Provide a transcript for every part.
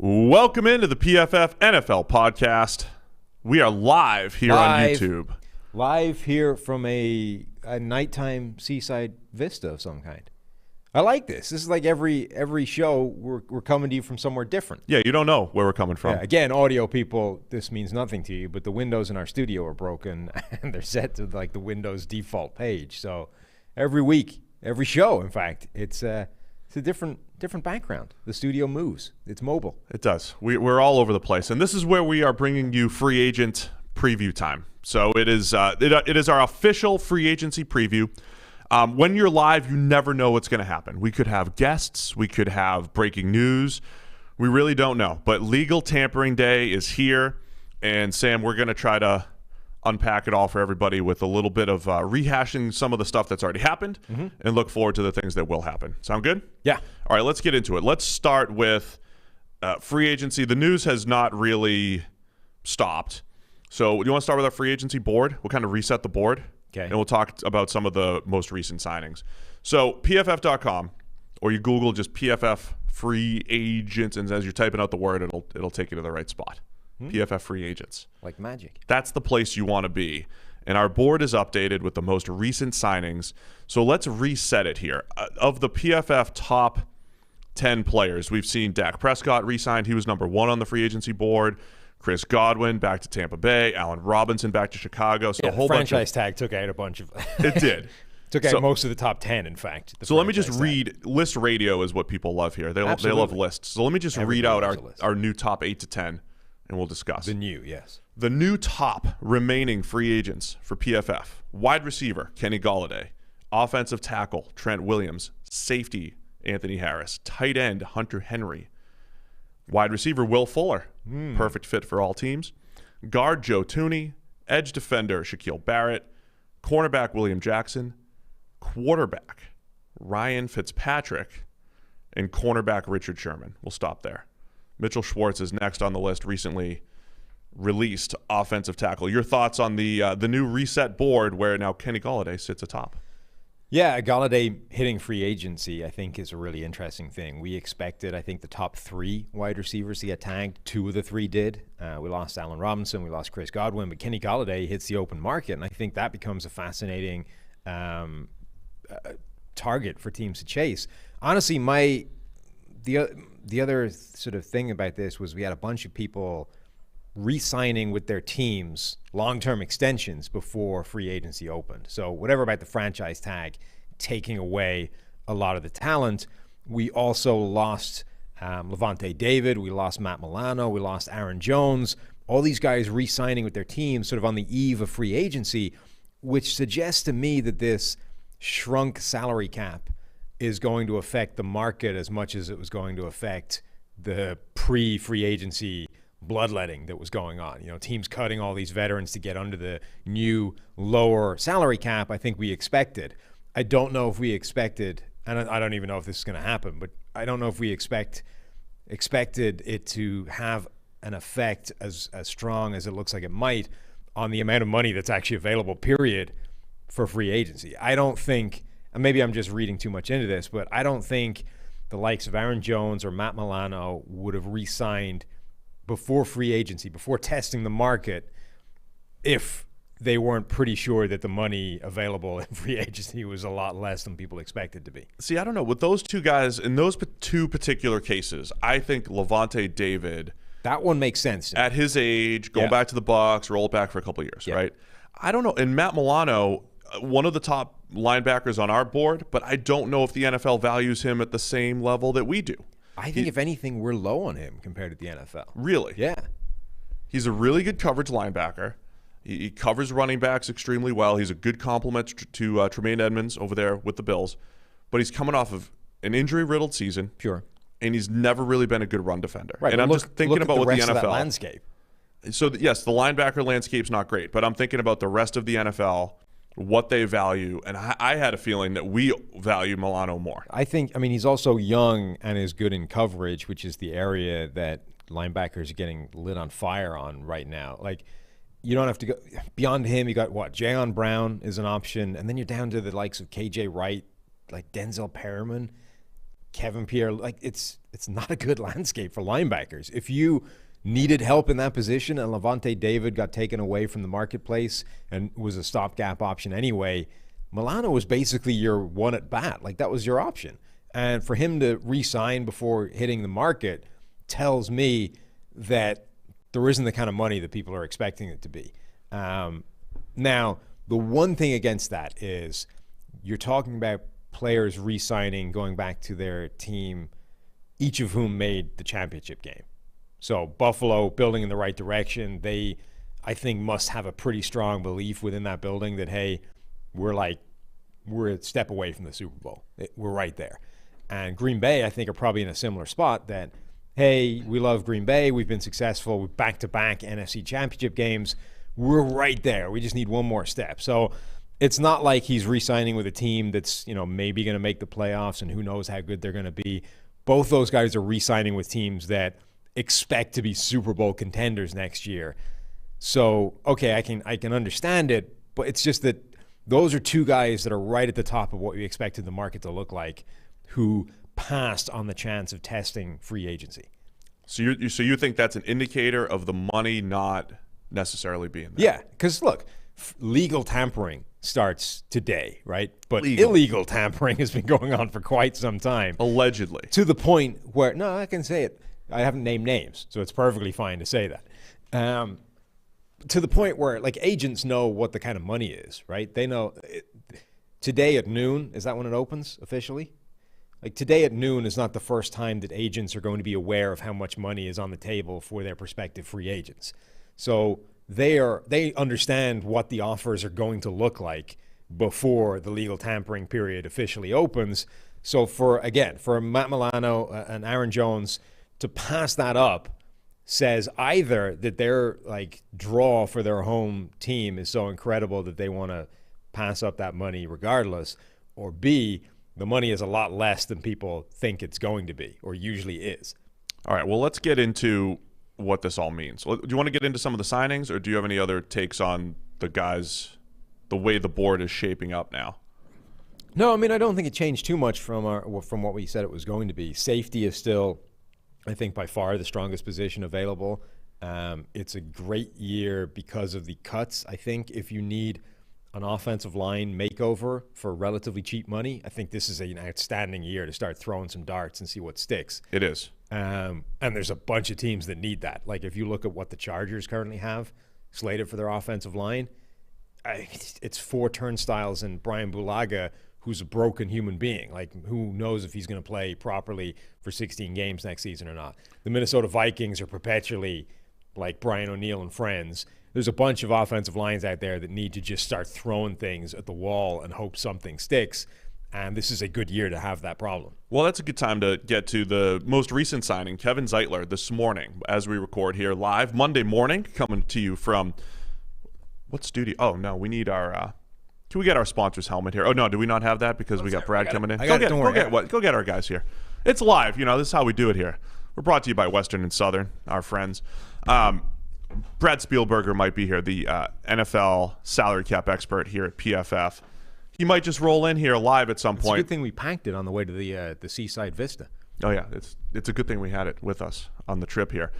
Welcome into the PFF NFL podcast. We are live here on YouTube. Live here from a nighttime seaside vista of some kind. I like this. This is like every show we're coming to you from somewhere different. Yeah, you don't know where we're coming from. Yeah, again, audio people, this means nothing to you, but the windows in our studio are broken and they're set to like the Windows default page. So every week, every show, in fact, it's a different background. The studio moves. It's mobile. It does. We're all over the place, and this is where we are bringing you free agent preview time. So it is our official free agency preview. When you're live, you never know what's going to happen. We could have guests. We could have breaking news. We really don't know. But legal tampering day is here, and Sam, we're going to try to unpack it all for everybody with a little bit of rehashing some of the stuff that's already happened and look forward to the things that will happen. Sound good? Yeah. All right, let's get into it. Let's start with free agency. The news has not really stopped. So do you want to start with our free agency board? We'll kind of reset the board. Okay. And we'll talk about some of the most recent signings. So PFF.com, or you Google just PFF free agents, and as you're typing out the word, it'll take you to the right spot. PFF free agents. Like magic. That's the place you want to be. And our board is updated with the most recent signings. So let's reset it here. Of the PFF top 10 players, we've seen Dak Prescott re-signed. He was number 1 on the free agency board. Chris Godwin back to Tampa Bay. Allen Robinson back to Chicago. So yeah, a whole franchise tag took out a bunch of. It did. Took out most of the top 10, in fact. So let me just read. List radio is what people love here. They love lists. So let me just read out our new top 8 to 10, and we'll discuss. The new top remaining free agents for PFF. Wide receiver, Kenny Golladay. Offensive tackle, Trent Williams. Safety, Anthony Harris. Tight end, Hunter Henry. Wide receiver, Will Fuller. Perfect fit for all teams. Guard, Joe Thuney. Edge defender, Shaquille Barrett. Cornerback, William Jackson. Quarterback, Ryan Fitzpatrick. And cornerback, Richard Sherman. We'll stop there. Mitchell Schwartz is next on the list, recently released offensive tackle. Your thoughts on the new reset board where now Kenny Golladay sits atop? Yeah, Golladay hitting free agency, I think, is a really interesting thing. We expected, I think, the top 3 wide receivers to get tagged. 2 of the 3 did. We lost Allen Robinson. We lost Chris Godwin. But Kenny Golladay hits the open market, and I think that becomes a fascinating target for teams to chase. Honestly, the other sort of thing about this was we had a bunch of people re-signing with their teams long-term extensions before free agency opened. So whatever about the franchise tag, taking away a lot of the talent. We also lost Levante David. We lost Matt Milano. We lost Aaron Jones. All these guys re-signing with their teams sort of on the eve of free agency, which suggests to me that this shrunk salary cap is going to affect the market as much as it was going to affect the pre-free agency bloodletting that was going on. You know, teams cutting all these veterans to get under the new lower salary cap. I think we expected. I don't know if we expected, and I don't even know if this is going to happen, but I don't know if we expected it to have an effect as strong as it looks like it might on the amount of money that's actually available, period, for free agency. I don't think, and maybe I'm just reading too much into this, but I don't think the likes of Aaron Jones or Matt Milano would have re-signed before free agency, before testing the market, if they weren't pretty sure that the money available in free agency was a lot less than people expected to be. See, I don't know. With those two guys, in those 2 particular cases, I think Levante David, that one makes sense. At his age, going back to the Bucs, roll it back for a couple of years, right? I don't know. And Matt Milano, one of the top linebackers on our board, but I don't know if the NFL values him at the same level that we do. I think, if anything, we're low on him compared to the NFL. Really? Yeah. He's a really good coverage linebacker. He covers running backs extremely well. He's a good complement to Tremaine Edmonds over there with the Bills. But he's coming off of an injury-riddled season. Sure. And he's never really been a good run defender. Right, and I'm just thinking about what the NFL. Of that landscape. So, yes, the linebacker landscape's not great. But I'm thinking about the rest of the NFL, what they value, and I had a feeling that we value Milano more. I mean, he's also young and is good in coverage, which is the area that linebackers are getting lit on fire on right now. Like, you don't have to go beyond him. You got Jayon Brown is an option, and then you're down to the likes of KJ Wright, like Denzel Perriman. Kevin Pierre, like it's not a good landscape for linebackers. If you needed help in that position and Levante David got taken away from the marketplace and was a stopgap option anyway, Milano was basically your one at bat. Like that was your option. And for him to re-sign before hitting the market tells me that there isn't the kind of money that people are expecting it to be. Now, the one thing against that is you're talking about players re-signing, going back to their team, each of whom made the championship game. So Buffalo building in the right direction. They, I think, must have a pretty strong belief within that building that, hey, we're a step away from the Super Bowl. We're right there. And Green Bay, I think, are probably in a similar spot that, hey, we love Green Bay. We've been successful with back-to-back NFC championship games. We're right there. We just need one more step. So it's not like he's re-signing with a team that's, maybe going to make the playoffs and who knows how good they're going to be. Both those guys are re-signing with teams that expect to be Super Bowl contenders next year. So, okay, I can understand it, but it's just that those are two guys that are right at the top of what we expected the market to look like, who passed on the chance of testing free agency. So you think that's an indicator of the money not necessarily being there? Yeah, because look, legal tampering starts today, right? But illegal tampering has been going on for quite some time. Allegedly. To the point where, no, I can say it. I haven't named names, so it's perfectly fine to say that. To the point where, like, agents know what the kind of money is, right? They know today at noon, is that when it opens officially? Like, today at noon is not the first time that agents are going to be aware of how much money is on the table for their prospective free agents. So they understand what the offers are going to look like before the legal tampering period officially opens. So for Matt Milano and Aaron Jones to pass that up says either that their draw for their home team is so incredible that they want to pass up that money regardless, or B, the money is a lot less than people think it's going to be or usually is. All right, well, let's get into what this all means. Do you want to get into some of the signings, or do you have any other takes on the guys, the way the board is shaping up now? No, I mean, I don't think it changed too much from what we said it was going to be. Safety is still, I think, by far the strongest position available. It's a great year because of the cuts. I think if you need an offensive line makeover for relatively cheap money, I think this is an outstanding year to start throwing some darts and see what sticks. It is. And there's a bunch of teams that need that. Like, if you look at what the Chargers currently have slated for their offensive line, it's 4 turnstiles and Brian Bulaga, who's a broken human being. Like, who knows if he's going to play properly for 16 games next season or not. The Minnesota Vikings are perpetually like Brian O'Neill and friends. There's a bunch of offensive lines out there that need to just start throwing things at the wall and hope something sticks. And this is a good year to have that problem. Well, that's a good time to get to the most recent signing, Kevin Zeitler, this morning, as we record here live, Monday morning, coming to you from what studio? Oh, no, we need our can we get our sponsor's helmet here? Oh, no, do we not have that because we got Brad coming in? Go get our guys here. It's live. This is how we do it here. We're brought to you by Western and Southern, our friends. Brad Spielberger might be here, the NFL salary cap expert here at PFF. He might just roll in here live at some point. It's a good thing we packed it on the way to the Seaside Vista. Oh, yeah. It's a good thing we had it with us on the trip here.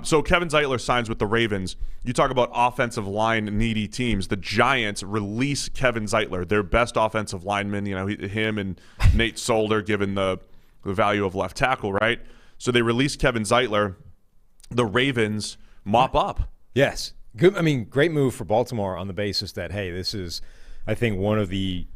So Kevin Zeitler signs with the Ravens. You talk about offensive line needy teams. The Giants release Kevin Zeitler, their best offensive lineman. Him and Nate Solder, given the value of left tackle, right? So they release Kevin Zeitler. The Ravens mop up. Yes. Good. I mean, great move for Baltimore on the basis that, hey, this is, I think, one of the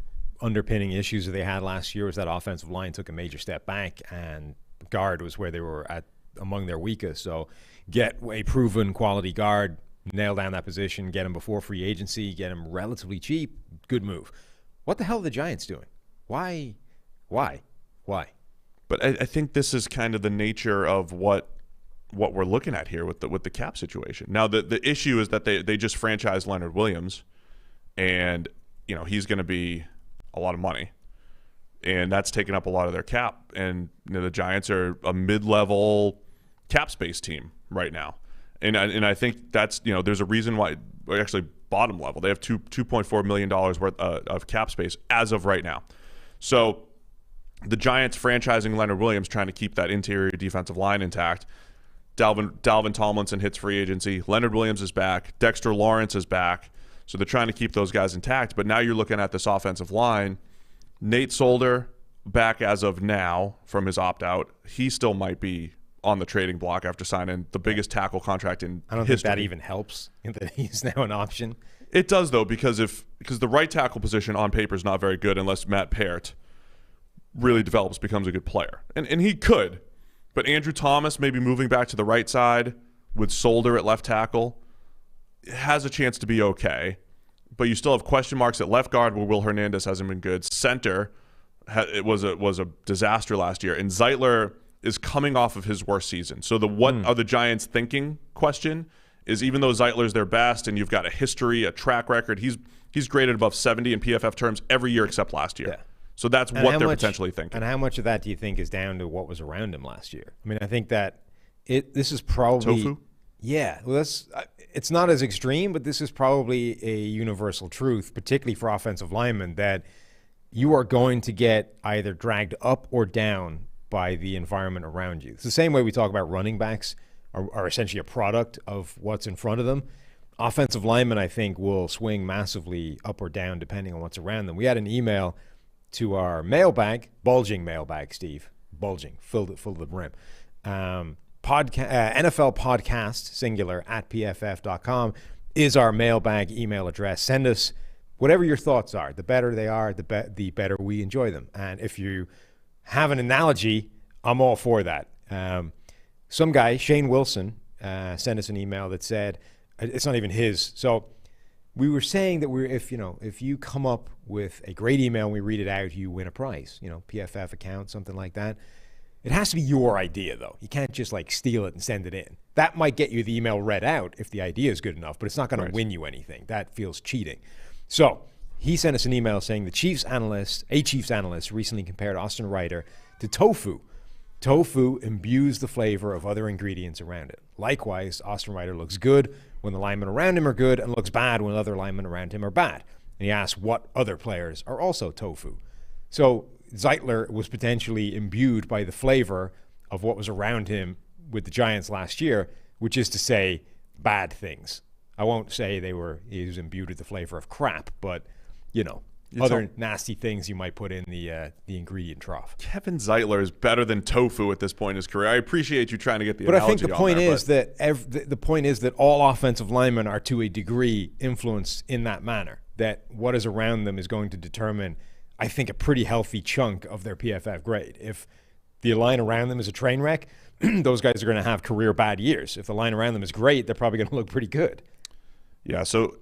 underpinning issues that they had last year was that offensive line took a major step back, and guard was where they were at among their weakest. So get a proven quality guard, nail down that position, get him before free agency, get him relatively cheap. Good move. What the hell are the Giants doing? Why? But I think this is kind of the nature of what we're looking at here with the cap situation. Now, the issue is that they just franchised Leonard Williams, and he's going to be a lot of money, and that's taken up a lot of their cap. And the Giants are a mid-level cap space team right now, and I think that's there's a reason why. Actually, bottom level, they have $2.4 million worth of cap space as of right now. So the Giants franchising Leonard Williams, trying to keep that interior defensive line intact. Dalvin Tomlinson hits free agency. Leonard Williams is back. Dexter Lawrence is back. So they're trying to keep those guys intact. But now you're looking at this offensive line. Nate Solder back as of now from his opt-out. He still might be on the trading block after signing the biggest tackle contract in history. I don't think that even helps that he's now an option. It does, though, because the right tackle position on paper is not very good unless Matt Peart really develops, becomes a good player. And he could. But Andrew Thomas maybe moving back to the right side with Solder at left tackle has a chance to be okay. But you still have question marks at left guard where Will Hernandez hasn't been good. Center, it was a disaster last year. And Zeitler is coming off of his worst season. So what are the Giants thinking question is, even though Zeitler's their best and you've got a history, a track record, he's graded above 70 in PFF terms every year except last year. Yeah. So that's what they're potentially thinking. And how much of that do you think is down to what was around him last year? I mean, I think that this is probably tofu. Yeah, well, it's not as extreme, but this is probably a universal truth, particularly for offensive linemen, that you are going to get either dragged up or down by the environment around you. It's the same way we talk about running backs are essentially a product of what's in front of them. Offensive linemen, I think, will swing massively up or down depending on what's around them. We had an email to our mailbag, bulging mailbag, Steve, bulging, filled to the brim. NFL podcast, singular, @pff.com is our mailbag email address. Send us whatever your thoughts are. The better they are, the better we enjoy them. And if you have an analogy, I'm all for that. Some guy, Shane Wilson, sent us an email that said, it's not even his. So we were saying that if you come up with a great email and we read it out, you win a prize, PFF account, something like that. It has to be your idea, though. You can't just steal it and send it in. That might get you the email read out if the idea is good enough, but it's not going to win you anything. That feels cheating. So he sent us an email saying a Chiefs analyst recently compared Austin Reiter to tofu. Tofu imbues the flavor of other ingredients around it. Likewise, Austin Reiter looks good when the linemen around him are good and looks bad when other linemen around him are bad. And he asks what other players are also tofu. So Zeitler was potentially imbued by the flavor of what was around him with the Giants last year, which is to say bad things. I won't say he was imbued with the flavor of crap, but, other nasty things you might put in the ingredient trough. Kevin Zeitler is better than tofu at this point in his career. I appreciate you trying to get the analogy on there. But I think the point is that all offensive linemen are to a degree influenced in that manner, that what is around them is going to determine, I think, a pretty healthy chunk of their PFF grade. If the line around them is a train wreck, those guys are going to have career bad years. If the line around them is great, they're probably going to look pretty good. Yeah, so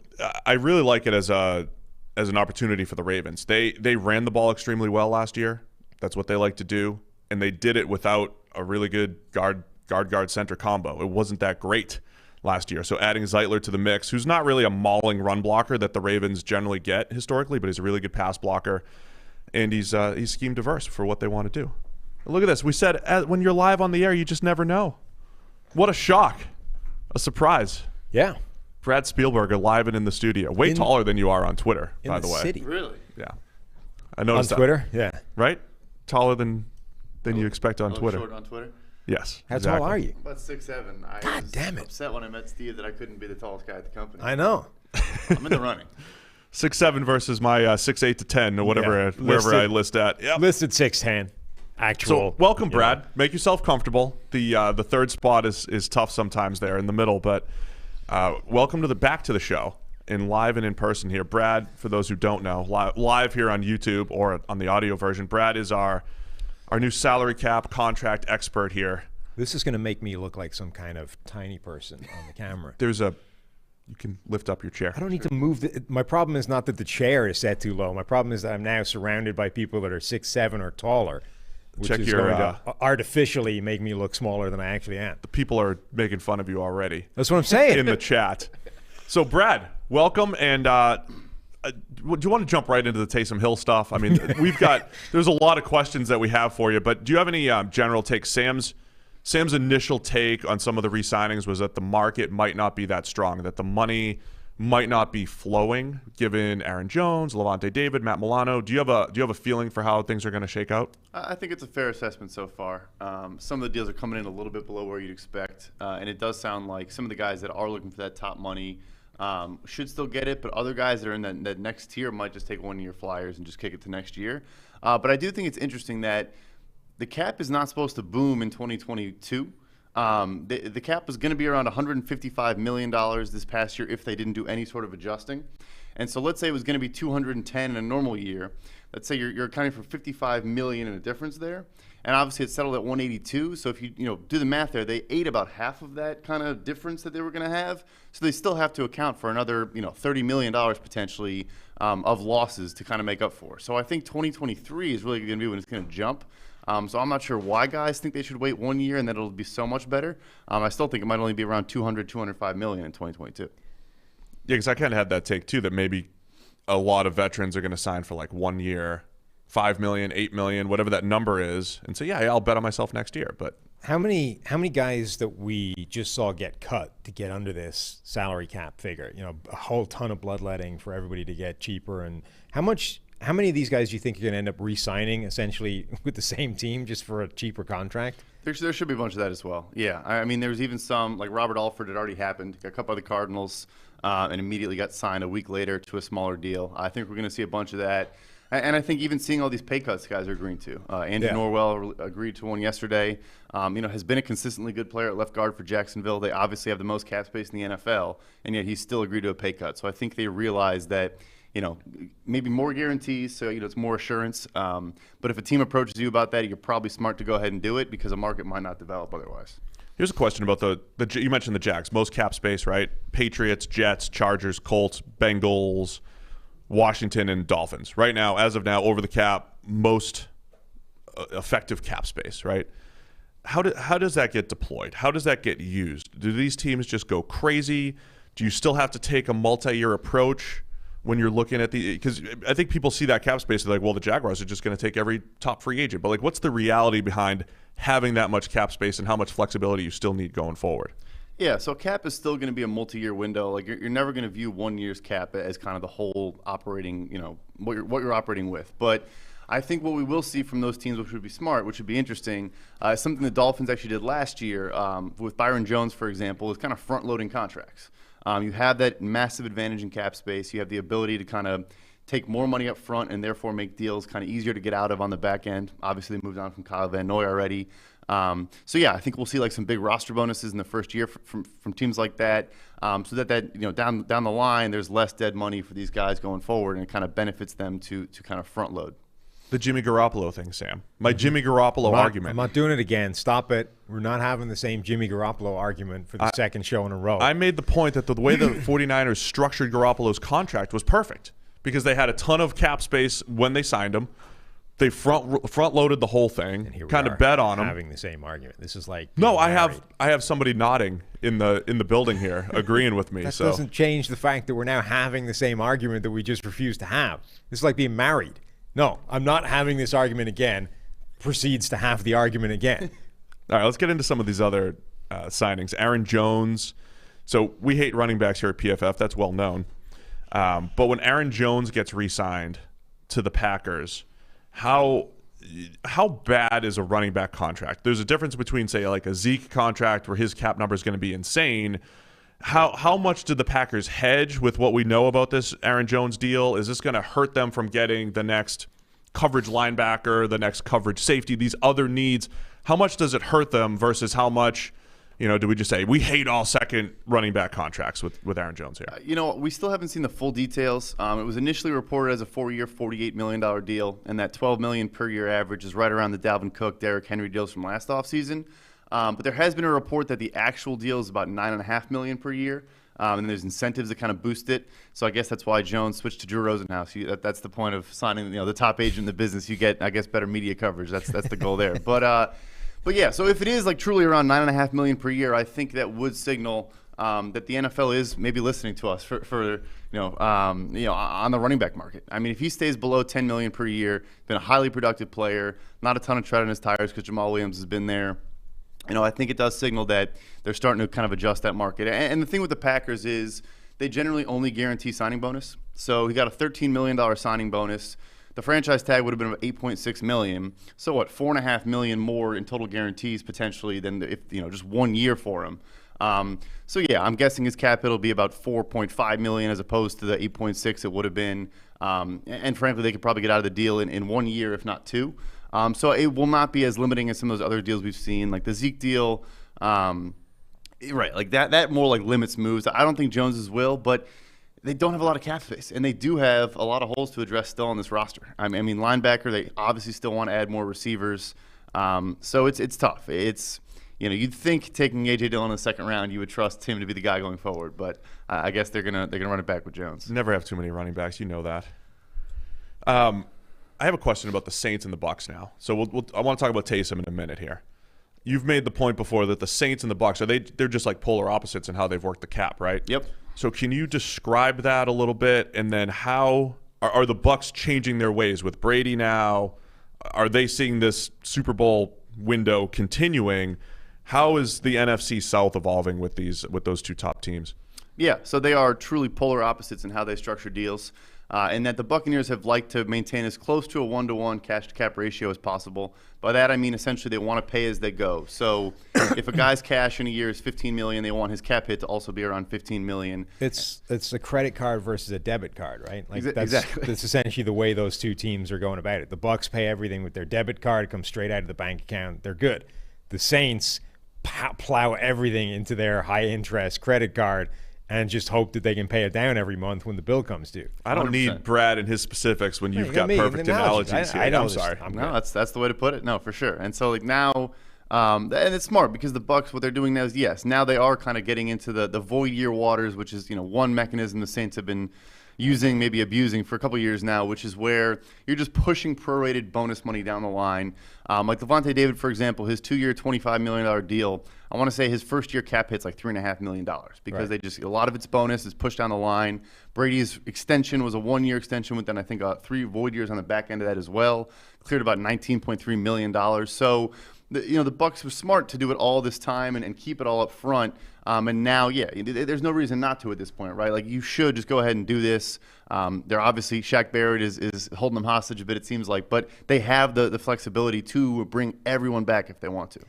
I really like it as an opportunity for the Ravens. They ran the ball extremely well last year. That's what they like to do, and they did it without a really good guard center combo. It wasn't that great last year. So adding Zeitler to the mix, who's not really a mauling run blocker that the Ravens generally get historically, but he's a really good pass blocker, and he's scheme diverse for what they want to do. Look at this. We said when you're live on the air, you just never know. What a shock. A surprise. Yeah. Brad Spielberger live and in the studio. Way taller than you are on Twitter, by the way. City. Really? Yeah. I noticed on Twitter? Yeah. Right? Taller than you expect on Twitter. Short on Twitter? Yes. How tall are you? About 6'7". God damn it. Upset when I met Steve that I couldn't be the tallest guy at the company. I know. I'm in the running. 6'7" versus my 6'8" to 10 or whatever, wherever I list at. Yep. Listed 6'10". Actual. So welcome, Brad. Make yourself comfortable. The third spot is tough sometimes there in the middle, but welcome back to the show and live and in person here. Brad, for those who don't know, live here on YouTube or on the audio version, Brad is our new salary cap contract expert here. This is going to make me look like some kind of tiny person on the camera. You can lift up your chair. I don't need to move. My problem is not that the chair is set too low. My problem is that I'm now surrounded by people that are 6'7" or taller, which is going to artificially make me look smaller than I actually am. The people are making fun of you already. That's what I'm saying. In the chat. So, Brad, welcome. And do you want to jump right into the Taysom Hill stuff? I mean, there's a lot of questions that we have for you, but do you have any general takes? Sam's initial take on some of the re-signings was that the market might not be that strong, that the money might not be flowing given Aaron Jones, Levante David, Matt Milano. Do you have a feeling for how things are going to shake out? I think it's a fair assessment so far. Some of the deals are coming in a little bit below where you'd expect, and it does sound like some of the guys that are looking for that top money should still get it, but other guys that are in that next tier might just take 1 year flyers and just kick it to next year. But I do think it's interesting that the cap is not supposed to boom in 2022. The cap was going to be around $155 million this past year if they didn't do any sort of adjusting. And so let's say it was going to be 210 in a normal year. Let's say you're accounting for $55 million in a difference there. And obviously it settled at 182. So if you do the math there, they ate about half of that kind of difference that they were going to have. So they still have to account for another $30 million potentially of losses to kind of make up for. So I think 2023 is really going to be when it's going to jump. So I'm not sure why guys think they should wait 1 year and that it'll be so much better. I still think it might only be around 205 million in 2022. Yeah, because I kind of had that take too, that maybe a lot of veterans are going to sign for like 1 year, 5 million, 8 million, whatever that number is, and say, yeah, I'll bet on myself next year. But how many guys that we just saw get cut to get under this salary cap figure? A whole ton of bloodletting for everybody to get cheaper. And how many of these guys do you think are going to end up re-signing essentially with the same team just for a cheaper contract? There should be a bunch of that as well. Yeah, I mean, there's even some, like Robert Alford had already happened, got cut by the Cardinals, and immediately got signed a week later to a smaller deal. I think we're going to see a bunch of that. And I think even seeing all these pay cuts guys are agreeing to. Andrew Norwell agreed to one yesterday. Has been a consistently good player at left guard for Jacksonville. They obviously have the most cap space in the NFL, and yet he's still agreed to a pay cut. So I think they realize that maybe more guarantees, so it's more assurance. But if a team approaches you about that, you're probably smart to go ahead and do it because a market might not develop otherwise. Here's a question about you mentioned the Jags, most cap space, right? Patriots, Jets, Chargers, Colts, Bengals, Washington, and Dolphins. Right now, as of now, over the cap, most effective cap space, right? How does that get deployed? How does that get used? Do these teams just go crazy? Do you still have to take a multi-year approach when you're looking at because I think people see that cap space, they're like, well, the Jaguars are just going to take every top free agent. But what's the reality behind having that much cap space and how much flexibility you still need going forward? Yeah, so cap is still going to be a multi-year window. You're never going to view 1 year's cap as kind of the whole operating, what you're operating with. But I think what we will see from those teams, which would be smart, which would be interesting, is something the Dolphins actually did last year with Byron Jones, for example, is kind of front-loading contracts. You have that massive advantage in cap space. You have the ability to kind of take more money up front and therefore make deals kind of easier to get out of on the back end. Obviously, they moved on from Kyle Van Noy already. So yeah, I think we'll see some big roster bonuses in the first year from teams like that, so that down the line there's less dead money for these guys going forward, and it kind of benefits them to kind of front load. The Jimmy Garoppolo thing, Sam. My Jimmy Garoppolo argument. I'm not doing it again. Stop it. We're not having the same Jimmy Garoppolo argument for the second show in a row. I made the point that the way the 49ers structured Garoppolo's contract was perfect because they had a ton of cap space when they signed him. They front loaded the whole thing, kind of bet on him. Having the same argument. This is like no. I have somebody nodding in the building here, agreeing with me. That doesn't change the fact that we're now having the same argument that we just refused to have. This is like being married. No, I'm not having this argument again. Proceeds to have the argument again. All right, let's get into some of these other signings. Aaron Jones. So we hate running backs here at PFF. That's well known. But when Aaron Jones gets re-signed to the Packers, how bad is a running back contract? There's a difference between, say, like a Zeke contract where his cap number is going to be insane. How much did the Packers hedge with what we know about this Aaron Jones deal? Is this going to hurt them from getting the next coverage linebacker, the next coverage safety, these other needs? How much does it hurt them versus how much, do we just say we hate all second running back contracts with Aaron Jones here? We still haven't seen the full details. It was initially reported as a 4-year, $48 million deal, and that $12 million per year average is right around the Dalvin Cook, Derrick Henry deals from last offseason. But there has been a report that the actual deal is about $9.5 million per year, and there's incentives that kind of boost it. So I guess that's why Jones switched to Drew Rosenhaus. That's the point of signing, the top agent in the business. You get, I guess, better media coverage. That's the goal there. But yeah, so if it is truly around $9.5 million per year, I think that would signal that the NFL is maybe listening to us for on the running back market. I mean, if he stays below $10 million per year, been a highly productive player, not a ton of tread on his tires because Jamal Williams has been there. I think it does signal that they're starting to kind of adjust that market. And the thing with the Packers is they generally only guarantee signing bonus. So he got a $13 million signing bonus. The franchise tag would have been about $8.6 million. So what, $4.5 million more in total guarantees potentially than if just 1 year for him. So yeah, I'm guessing his cap hit will be about $4.5 million as opposed to the $8.6 it would have been. And frankly, they could probably get out of the deal in 1 year, if not 2. So it will not be as limiting as some of those other deals we've seen, like the Zeke deal. Right, like that more like limits moves. I don't think Jones's will, but they don't have a lot of cap space, and they do have a lot of holes to address still on this roster. I mean, linebacker, they obviously still want to add more receivers. So it's tough. It's you'd think taking A.J. Dillon in the second round, you would trust him to be the guy going forward, but I guess they're gonna run it back with Jones. Never have too many running backs, you know that. I have a question about the Saints and the Bucs now. So I want to talk about Taysom in a minute here. You've made the point before that the Saints and the Bucs they're just like polar opposites in how they've worked the cap, right? Yep. So can you describe that a little bit, and then how are the Bucs changing their ways with Brady now? Are they seeing this Super Bowl window continuing? How is the NFC South evolving with those two top teams? Yeah, so they are truly polar opposites in how they structure deals. And that the Buccaneers have liked to maintain as close to a 1-to-1 cash-to-cap ratio as possible. By that, I mean essentially they want to pay as they go. So if a guy's cash in a year is $15 million, they want his cap hit to also be around $15 million. It's a credit card versus a debit card, right? Like exactly. That's essentially the way those two teams are going about it. The Bucs pay everything with their debit card. It comes straight out of the bank account. They're good. The Saints plow everything into their high-interest credit card and just hope that they can pay it down every month when the bill comes due. I don't 100%. Need Brad and his specifics when you've got perfect analogies here. I'm sorry. No, that's the way to put it. No, for sure. And so like now, and it's smart because the Bucs, what they're doing now is, yes, now they are kind of getting into the void year waters, which is one mechanism the Saints have been using, maybe abusing for a couple of years now, which is where you're just pushing prorated bonus money down the line. Like Levante David, for example, his 2-year, $25 million deal, I want to say his first year cap hit's like $3.5 million because right. A lot of its bonus is pushed down the line. Brady's extension was a 1-year extension with then I think 3 void years on the back end of that as well. Cleared about $19.3 million. So the Bucs were smart to do it all this time and keep it all up front. And now, yeah, there's no reason not to at this point, right? Like you should just go ahead and do this. They're obviously Shaq Barrett is holding them hostage a bit, it seems like, but they have the flexibility to bring everyone back if they want to.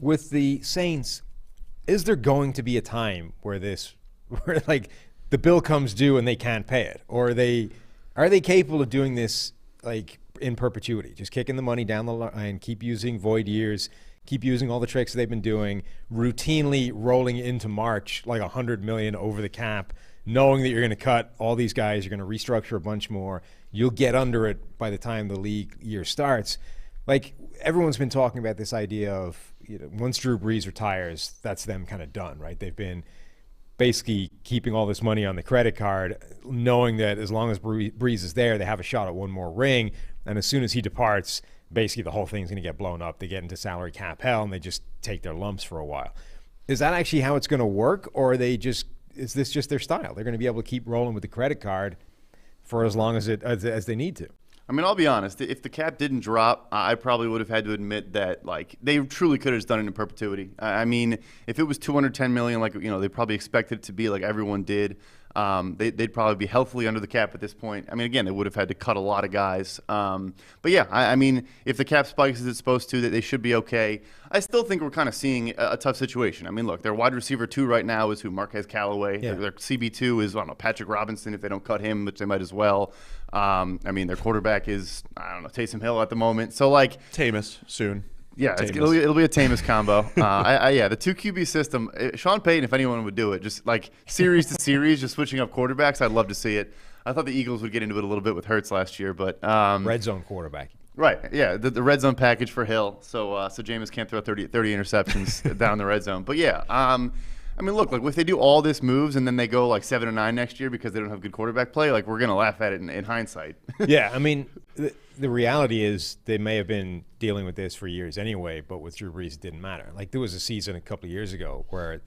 With the Saints, is there going to be a time where like the bill comes due and they can't pay it, or are they capable of doing this like in perpetuity, just kicking the money down the line, keep using void years, keep using all the tricks they've been doing, routinely rolling into March like $100 million over the cap, knowing that you're going to cut all these guys, you're going to restructure a bunch more, you'll get under it by the time the league year starts. Like everyone's been talking about this idea of once Drew Brees retires, that's them kind of done, right? They've been basically keeping all this money on the credit card, knowing that as long as Brees is there, they have a shot at one more ring. And as soon as he departs, basically the whole thing's going to get blown up. They get into salary cap hell, and they just take their lumps for a while. Is that actually how it's going to work, or is this just their style? They're going to be able to keep rolling with the credit card for as long as they need to. I mean, I'll be honest. If the cap didn't drop, I probably would have had to admit that, like, they truly could have just done it in perpetuity. I mean, if it was $210 million, like, they probably expected it to be like everyone did. They'd probably be healthily under the cap at this point. I mean, again, they would have had to cut a lot of guys. But yeah, I mean, if the cap spikes as it's supposed to, they should be okay. I still think we're kind of seeing a tough situation. I mean, look, their wide receiver 2 right now is Marquez Callaway. Yeah. Their CB2 is, Patrick Robinson if they don't cut him, which they might as well. I mean, their quarterback is, Taysom Hill at the moment. So, like, Tamus soon. Yeah, it'll be a Tamus combo. The 2 QB system. Sean Payton, if anyone would do it, just like series to series, just switching up quarterbacks, I'd love to see it. I thought the Eagles would get into it a little bit with Hurts last year, but red zone quarterback. Right, yeah, the red zone package for Hill, so Jameis can't throw 30 interceptions down the red zone. But yeah, I mean, look, like if they do all this moves and then they go like 7-9 next year because they don't have good quarterback play, like we're gonna laugh at it in hindsight. Yeah, I mean, the reality is they may have been dealing with this for years anyway, but with Drew Brees it didn't matter. Like there was a season a couple of years ago where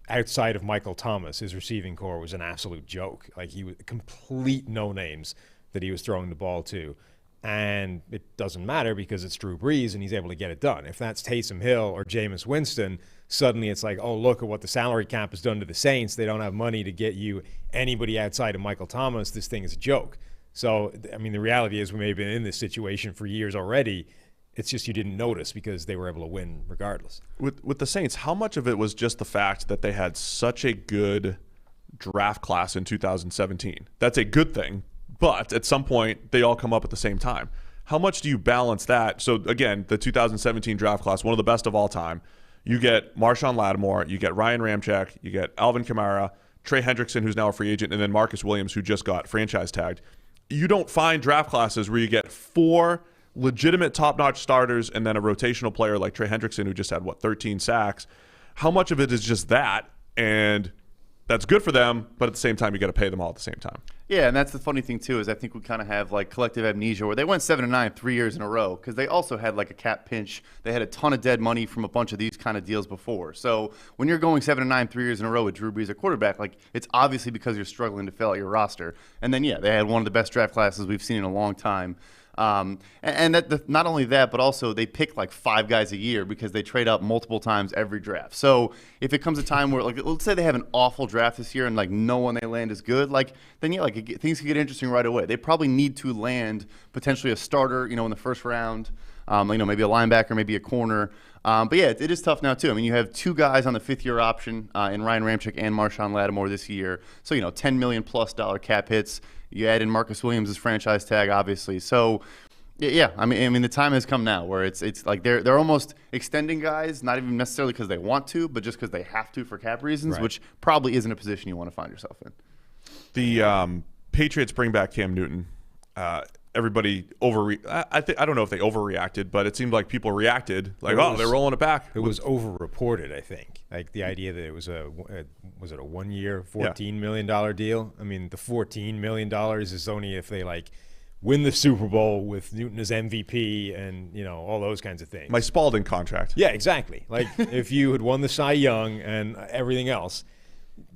outside of Michael Thomas, his receiving core was an absolute joke. Like he was complete no names that he was throwing the ball to. and it doesn't matter because it's Drew Brees and he's able to get it done. If that's Taysom Hill or Jameis Winston, suddenly it's like, oh, look at what the salary cap has done to the Saints. They don't have money to get you anybody outside of Michael Thomas. This thing is a joke. So, I mean, the reality is we may have been in this situation for years already. It's just you didn't notice because they were able to win regardless. With the Saints, how much of it was just the fact that they had such a good draft class in 2017? That's a good thing, but at some point they all come up at the same time. How much do you balance that? So again, the 2017 draft class, one of the best of all time. You get Marshawn Lattimore, you get Ryan Ramczyk, you get Alvin Kamara, Trey Hendrickson, who's now a free agent, and then Marcus Williams, who just got franchise tagged. You don't find draft classes where you get 4 legitimate top-notch starters and then a rotational player like Trey Hendrickson, who just had 13 sacks. How much of it is just that? And that's good for them, but at the same time, you got to pay them all at the same time. Yeah, and that's the funny thing too, is I think we kind of have like collective amnesia where they went 7-9 3 years in a row because they also had like a cap pinch. They had a ton of dead money from a bunch of these kind of deals before. So when you're going 7-9 3 years in a row with Drew Brees at quarterback, like it's obviously because you're struggling to fill out your roster. And then yeah, they had one of the best draft classes we've seen in a long time. And not only that, but also they pick like 5 guys a year because they trade up multiple times every draft. So if it comes a time where, like, let's say they have an awful draft this year and like no one they land is good, like then yeah, like things can get interesting right away. They probably need to land potentially a starter, in the first round, maybe a linebacker, maybe a corner. But yeah, it is tough now too. I mean, you have 2 guys on the 5th-year option in Ryan Ramczyk and Marshawn Lattimore this year. So $10 million plus cap hits. You add in Marcus Williams' franchise tag, obviously. So, yeah, I mean, the time has come now where it's like they're almost extending guys, not even necessarily because they want to, but just because they have to for cap reasons, right. Which probably isn't a position you want to find yourself in. The Patriots bring back Cam Newton. Everybody I don't know if they overreacted, but it seemed like people reacted like, they're rolling it back. It was overreported, I think. Like the idea that it was a 1-year, $14 million deal. I mean, the $14 million is only if they win the Super Bowl with Newton as MVP and all those kinds of things. My Spalding contract. Yeah, exactly. Like if you had won the Cy Young and everything else,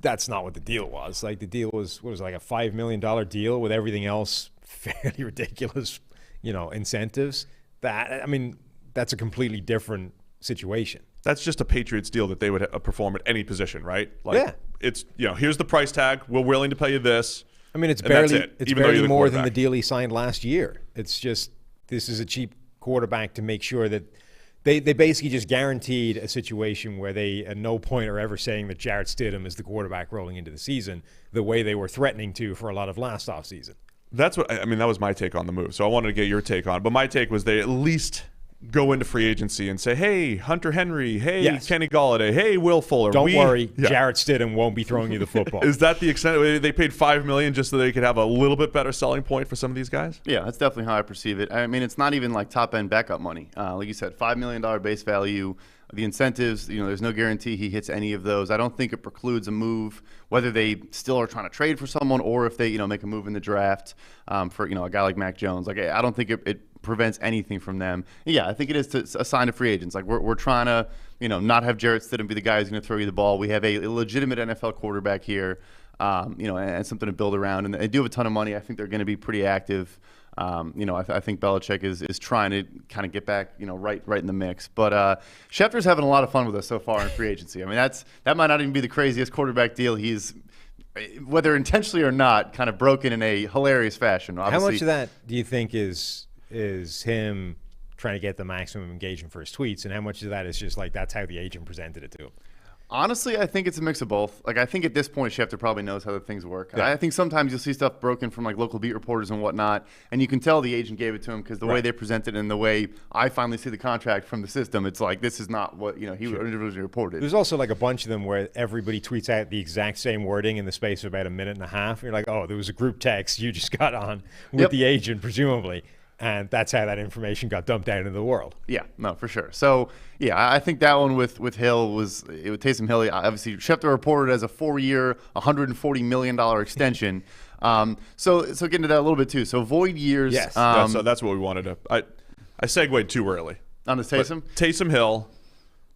that's not what the deal was. Like the deal was like a $5 million deal with everything else fairly ridiculous, incentives. That's a completely different situation. That's just a Patriots deal that they would perform at any position, right? It's here's the price tag. We're willing to pay you this. I mean, it's barely more than the deal he signed last year. It's just this is a cheap quarterback to make sure that they basically just guaranteed a situation where they at no point are ever saying that Jarrett Stidham is the quarterback rolling into the season the way they were threatening to for a lot of last offseason. That's what I mean. That was my take on the move. So I wanted to get your take on it. But my take was they at least go into free agency and say, hey, Hunter Henry, hey, yes. Kenny Golladay, hey, Will Fuller. Don't worry, Jarrett Stidham won't be throwing you the football. Is that the extent? They paid $5 million just so they could have a little bit better selling point for some of these guys? Yeah, that's definitely how I perceive it. I mean, it's not even like top-end backup money. Like you said, $5 million base value. The incentives, there's no guarantee he hits any of those. I don't think it precludes a move, whether they still are trying to trade for someone or if they, make a move in the draft for, a guy like Mac Jones. Like, I don't think it prevents anything from them. Yeah, I think it is a sign to free agents. Like, we're trying to, not have Jarrett Stidham be the guy who's going to throw you the ball. We have a legitimate NFL quarterback here, and something to build around. And they do have a ton of money. I think they're going to be pretty active. I think Belichick is trying to kind of get back, right in the mix. But Schefter's having a lot of fun with us so far in free agency. I mean, that might not even be the craziest quarterback deal. He's, whether intentionally or not, kind of broken in a hilarious fashion. Obviously, how much of that do you think is him trying to get the maximum engagement for his tweets, and how much of that is just like that's how the agent presented it to him? Honestly, I think it's a mix of both. Like, I think at this point, Schefter probably knows how the things work. Yeah. I think sometimes you'll see stuff broken from like local beat reporters and whatnot, and you can tell the agent gave it to him because the way they present it and the way I finally see the contract from the system, it's like this is not what he originally reported. There's also like a bunch of them where everybody tweets out the exact same wording in the space of about a minute and a half. You're like, oh, there was a group text you just got on with the agent, presumably. And that's how that information got dumped out into the world. Yeah, no, for sure. So, yeah, I think that one with Hill with Taysom Hill, obviously, Schefter reported as a 4-year, $140 million extension. So getting to that a little bit, too. So, void years. Yes. So that's what we wanted to – I segued too early. On the Taysom? Taysom Hill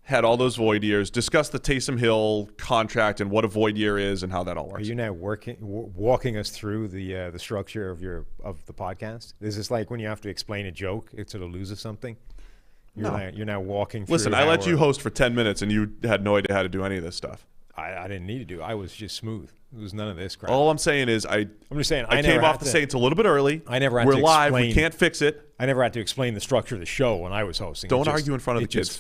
had all those void years. Discuss the Taysom Hill contract and what a void year is and how that all works. Are you now walking us through the structure of the podcast? Is this like when you have to explain a joke to the loser something? You're now walking through. Listen, I let you host for 10 minutes and you had no idea how to do any of this stuff. I didn't need to do. I was just smooth. It was none of this crap. All I'm saying is I came off to say it's a little bit early. I never had We're to live. explain, we can't fix it. I never had to explain the structure of the show when I was hosting. Don't argue in front of the kids.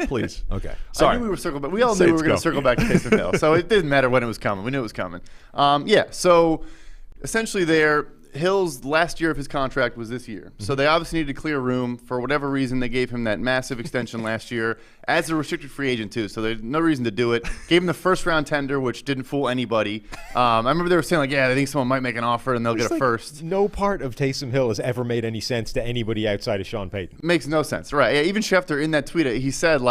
Please. Okay. Sorry. I knew we were circling back. We all knew we were going to circle back to Taysom Hill. So it didn't matter when it was coming. We knew it was coming. So essentially Hill's last year of his contract was this year. So they obviously needed to clear room. For whatever reason, they gave him that massive extension last year as a restricted free agent, too. So there's no reason to do it. Gave him the first-round tender, which didn't fool anybody. I remember they were saying, they think someone might make an offer and they'll get a first. No part of Taysom Hill has ever made any sense to anybody outside of Sean Payton. Makes no sense, right. Yeah, even Schefter in that tweet, he said,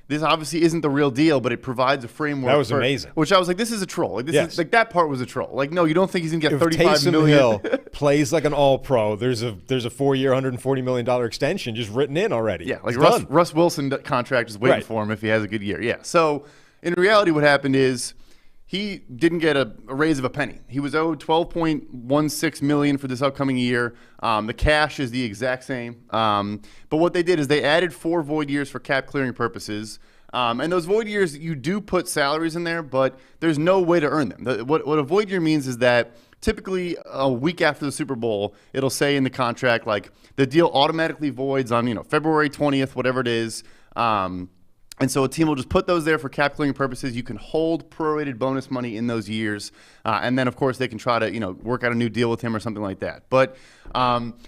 this obviously isn't the real deal, but it provides a framework. That was amazing. Which I was like, this is a troll. That part was a troll. No, you don't think he's going to get $35 million. Hill plays like an all-pro, there's a 4-year, $140 million extension just written in already. Yeah, Russ Wilson contract is waiting for him if he has a good year. Yeah. So in reality, what happened is he didn't get a raise of a penny. He was owed $12.16 million for this upcoming year. The cash is the exact same. But what they did is they added 4 void years for cap clearing purposes. And those void years, you do put salaries in there, but there's no way to earn them. What a void year means is that typically a week after the Super Bowl, it'll say in the contract, the deal automatically voids on, February 20th, whatever it is. And so a team will just put those there for cap clearing purposes. You can hold prorated bonus money in those years. And then, of course, they can try to, work out a new deal with him or something like that. But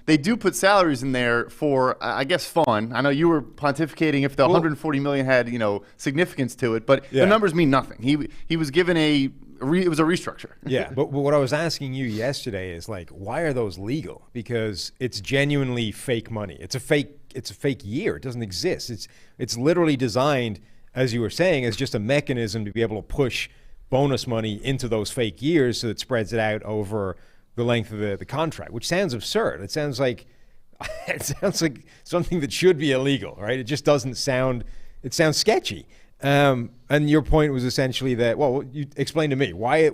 they do put salaries in there for, I guess, fun. I know you were pontificating if the $140 million had, significance to it. But the numbers mean nothing. He was given it was a restructure. Yeah, but what I was asking you yesterday is why are those legal? Because it's genuinely fake money. It's a fake year. It doesn't exist. It's literally designed, as you were saying, as just a mechanism to be able to push bonus money into those fake years so it spreads it out over the length of the contract, which sounds absurd. It sounds like something that should be illegal, right? It just doesn't sound. It sounds sketchy. And your point was essentially that. Well, you explain to me why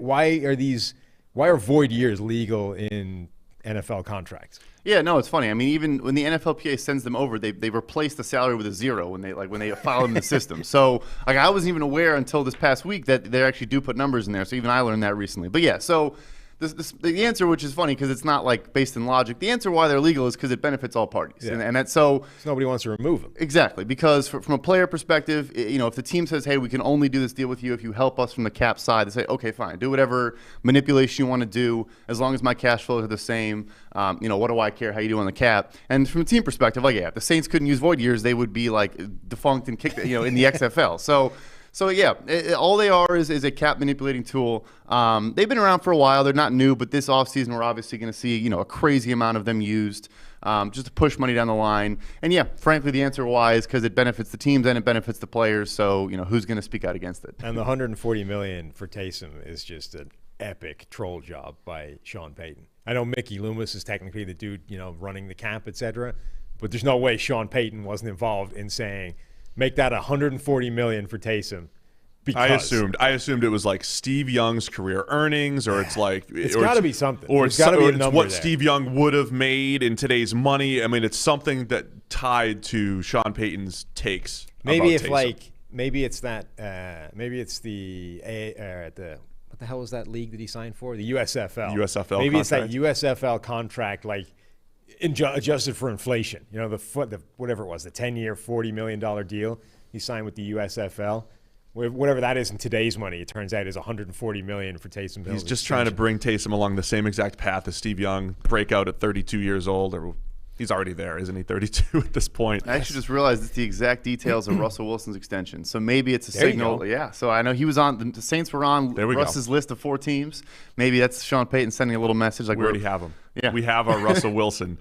are void years legal in NFL contracts? Yeah, no, it's funny. I mean, even when the NFLPA sends them over, they replace the salary with a 0 when they file them in the system. So I wasn't even aware until this past week that they actually do put numbers in there. So even I learned that recently. But yeah, so the answer, which is funny because it's not based in logic, the answer why they're legal is because it benefits all parties. Yeah. And that's so nobody wants to remove them. Exactly, because from a player perspective, if the team says, hey, we can only do this deal with you if you help us from the cap side, they say, okay, fine, do whatever manipulation you want to do as long as my cash flows are the same. What do I care how you do on the cap? And from a team perspective, if the Saints couldn't use void years, they would be defunct and kicked, in the XFL. So yeah, all they are is a cap manipulating tool. They've been around for a while. They're not new, but this offseason we're obviously going to see a crazy amount of them used just to push money down the line. And yeah, frankly, the answer why is because it benefits the teams and it benefits the players. So who's going to speak out against it? And the $140 million for Taysom is just an epic troll job by Sean Payton. I know Mickey Loomis is technically the dude running the cap, etc. But there's no way Sean Payton wasn't involved in saying, make that $140 million for Taysom. Because I assumed it was Steve Young's career earnings, or it's got to be something. Or it's what Steve Young would have made in today's money. I mean, it's something that tied to Sean Payton's takes. Maybe about if Taysom. maybe it's that. Maybe it's the what the hell was that league that he signed for? The USFL. USFL. Maybe contract. It's that USFL contract, adjusted for inflation. The whatever it was, the 10-year, $40 million deal he signed with the USFL. Whatever that is in today's money, it turns out is $140 million for Taysom Hill. He's just trying to bring Taysom along the same exact path as Steve Young, break out at 32 years old, or he's already there, isn't he? 32 at this point. I actually just realized it's the exact details of Russell Wilson's extension. So maybe it's a signal. Yeah. So I know he was on the Saints were on Russ's list of 4 teams. Maybe that's Sean Payton sending a little message we already have him. Yeah. We have our Russell Wilson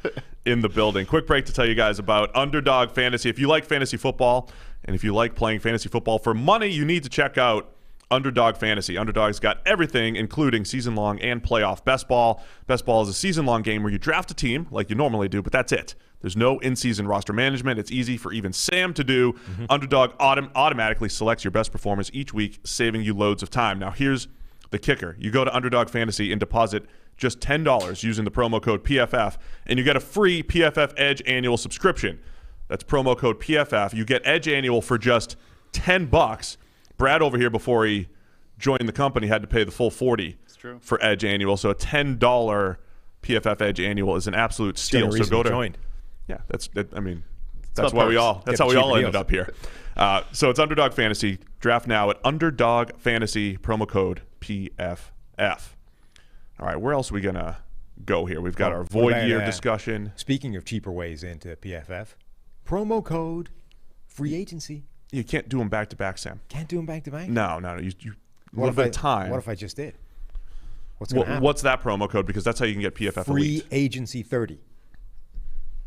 in the building. Quick break to tell you guys about Underdog Fantasy. If you like fantasy football, and if you like playing fantasy football for money, you need to check out Underdog Fantasy. Underdog's got everything, including season-long and playoff best ball. Best ball is a season-long game where you draft a team like you normally do, but that's it. There's no in-season roster management. It's easy for even Sam to do. Mm-hmm. Underdog automatically selects your best performers each week, saving you loads of time. Now, here's the kicker. You go to Underdog Fantasy and deposit just $10 using the promo code PFF, and you get a free PFF Edge annual subscription. That's promo code PFF. You get Edge annual for just $10. Brad over here, before he joined the company, had to pay the full $40 for Edge annual. So a $10 PFF Edge annual is an absolute steal. So go to joined. Yeah, that's why we all ended up here. So it's Underdog Fantasy. Draft now at Underdog Fantasy, promo code PFF. All right, where else are we gonna go here? We've got our void year discussion. Speaking of cheaper ways into PFF, promo code free agency. You can't do them back to back, Sam. Can't do them back to back? No. You a little bit of time. What if I just did? What's going to happen? What's that promo code? Because that's how you can get PFF Free Elite. Agency 30.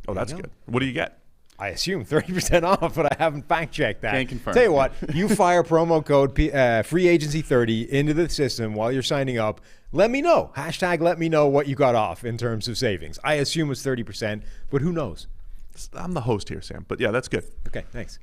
Oh, that's good. What do you get? I assume 30% off, but I haven't fact checked that. Can't confirm. Tell you what, you fire promo code free agency 30 into the system while you're signing up. Let me know. Hashtag let me know what you got off in terms of savings. I assume it's 30%, but who knows? I'm the host here, Sam. But yeah, that's good. Okay, thanks.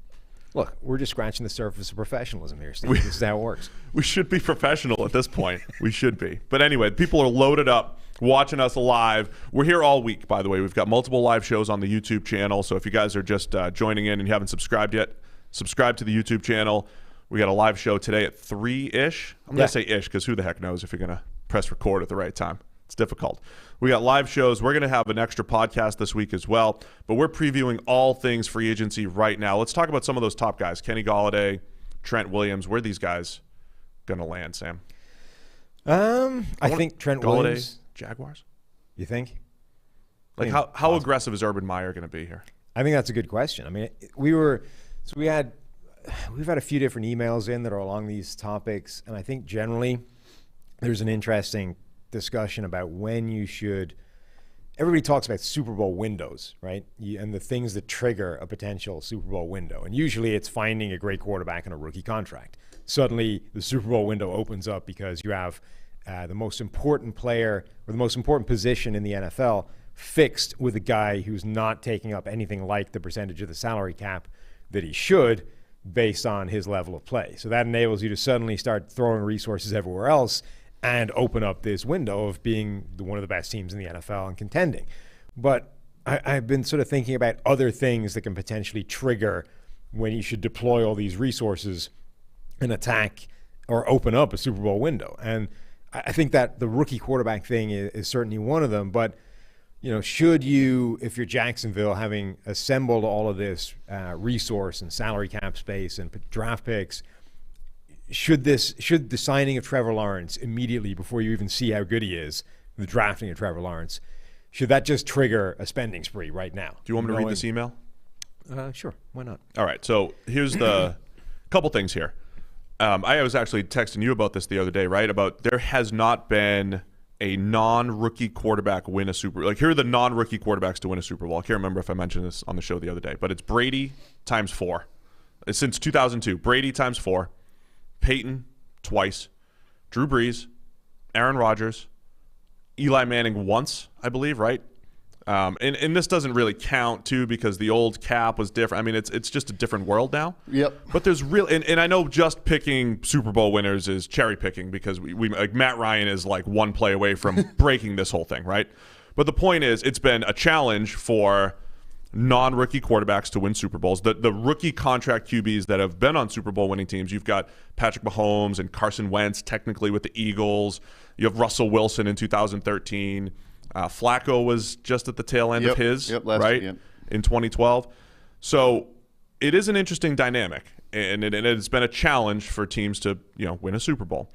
Look, we're just scratching the surface of professionalism here, Steve. This is how it works. We should be professional at this point. We should be. But anyway, people are loaded up watching us live. We're here all week, by the way. We've got multiple live shows on the YouTube channel. So if you guys are just joining in and you haven't subscribed yet, subscribe to the YouTube channel. We got a live show today at 3-ish. I'm going to say ish because who the heck knows if you're going to press record at the right time. It's difficult. We got live shows. We're going to have an extra podcast this week as well, but we're previewing all things free agency right now. Let's talk about some of those top guys. Kenny Golladay, Trent Williams. Where are these guys going to land, Sam? I think Trent Golladay, Williams. Jaguars? You think? Like how aggressive is Urban Meyer going to be here? I think that's a good question. I mean, we've had a few different emails in that are along these topics, and I think generally there's an interesting discussion about when you should. Everybody talks about Super Bowl windows, right? And the things that trigger a potential Super Bowl window. And usually it's finding a great quarterback in a rookie contract. Suddenly the Super Bowl window opens up because you have the most important player or the most important position in the NFL fixed with a guy who's not taking up anything like the percentage of the salary cap that he should based on his level of play. So that enables you to suddenly start throwing resources everywhere else and open up this window of being one of the best teams in the NFL and contending. But I've been sort of thinking about other things that can potentially trigger when you should deploy all these resources and attack or open up a Super Bowl window. And I think that the rookie quarterback thing is certainly one of them. But, should you, if you're Jacksonville, having assembled all of this resource and salary cap space and draft picks, should the signing of Trevor Lawrence immediately before you even see how good he is, the drafting of Trevor Lawrence, should that just trigger a spending spree right now? Do you want me to read this email? Sure. Why not? All right. So here's the couple things here. I was actually texting you about this the other day, right? About there has not been a non-rookie quarterback win a Super Bowl. Like, here are the non-rookie quarterbacks to win a Super Bowl. I can't remember if I mentioned this on the show the other day, but it's Brady times 4. It's since 2002. Brady times 4. Peyton twice, Drew Brees, Aaron Rodgers, Eli Manning once, I believe, right? And this doesn't really count too because the old cap was different. I mean, it's just a different world now. Yep. But there's real, and I know just picking Super Bowl winners is cherry picking because we like Matt Ryan is like one play away from breaking this whole thing, right? But the point is, it's been a challenge for non-rookie quarterbacks to win Super Bowls. The rookie contract QBs that have been on Super Bowl winning teams, you've got Patrick Mahomes and Carson Wentz technically with the Eagles. You have Russell Wilson in 2013. Flacco was just at the tail end of his, right, in 2012. So it is an interesting dynamic, and it's been a challenge for teams to win a Super Bowl.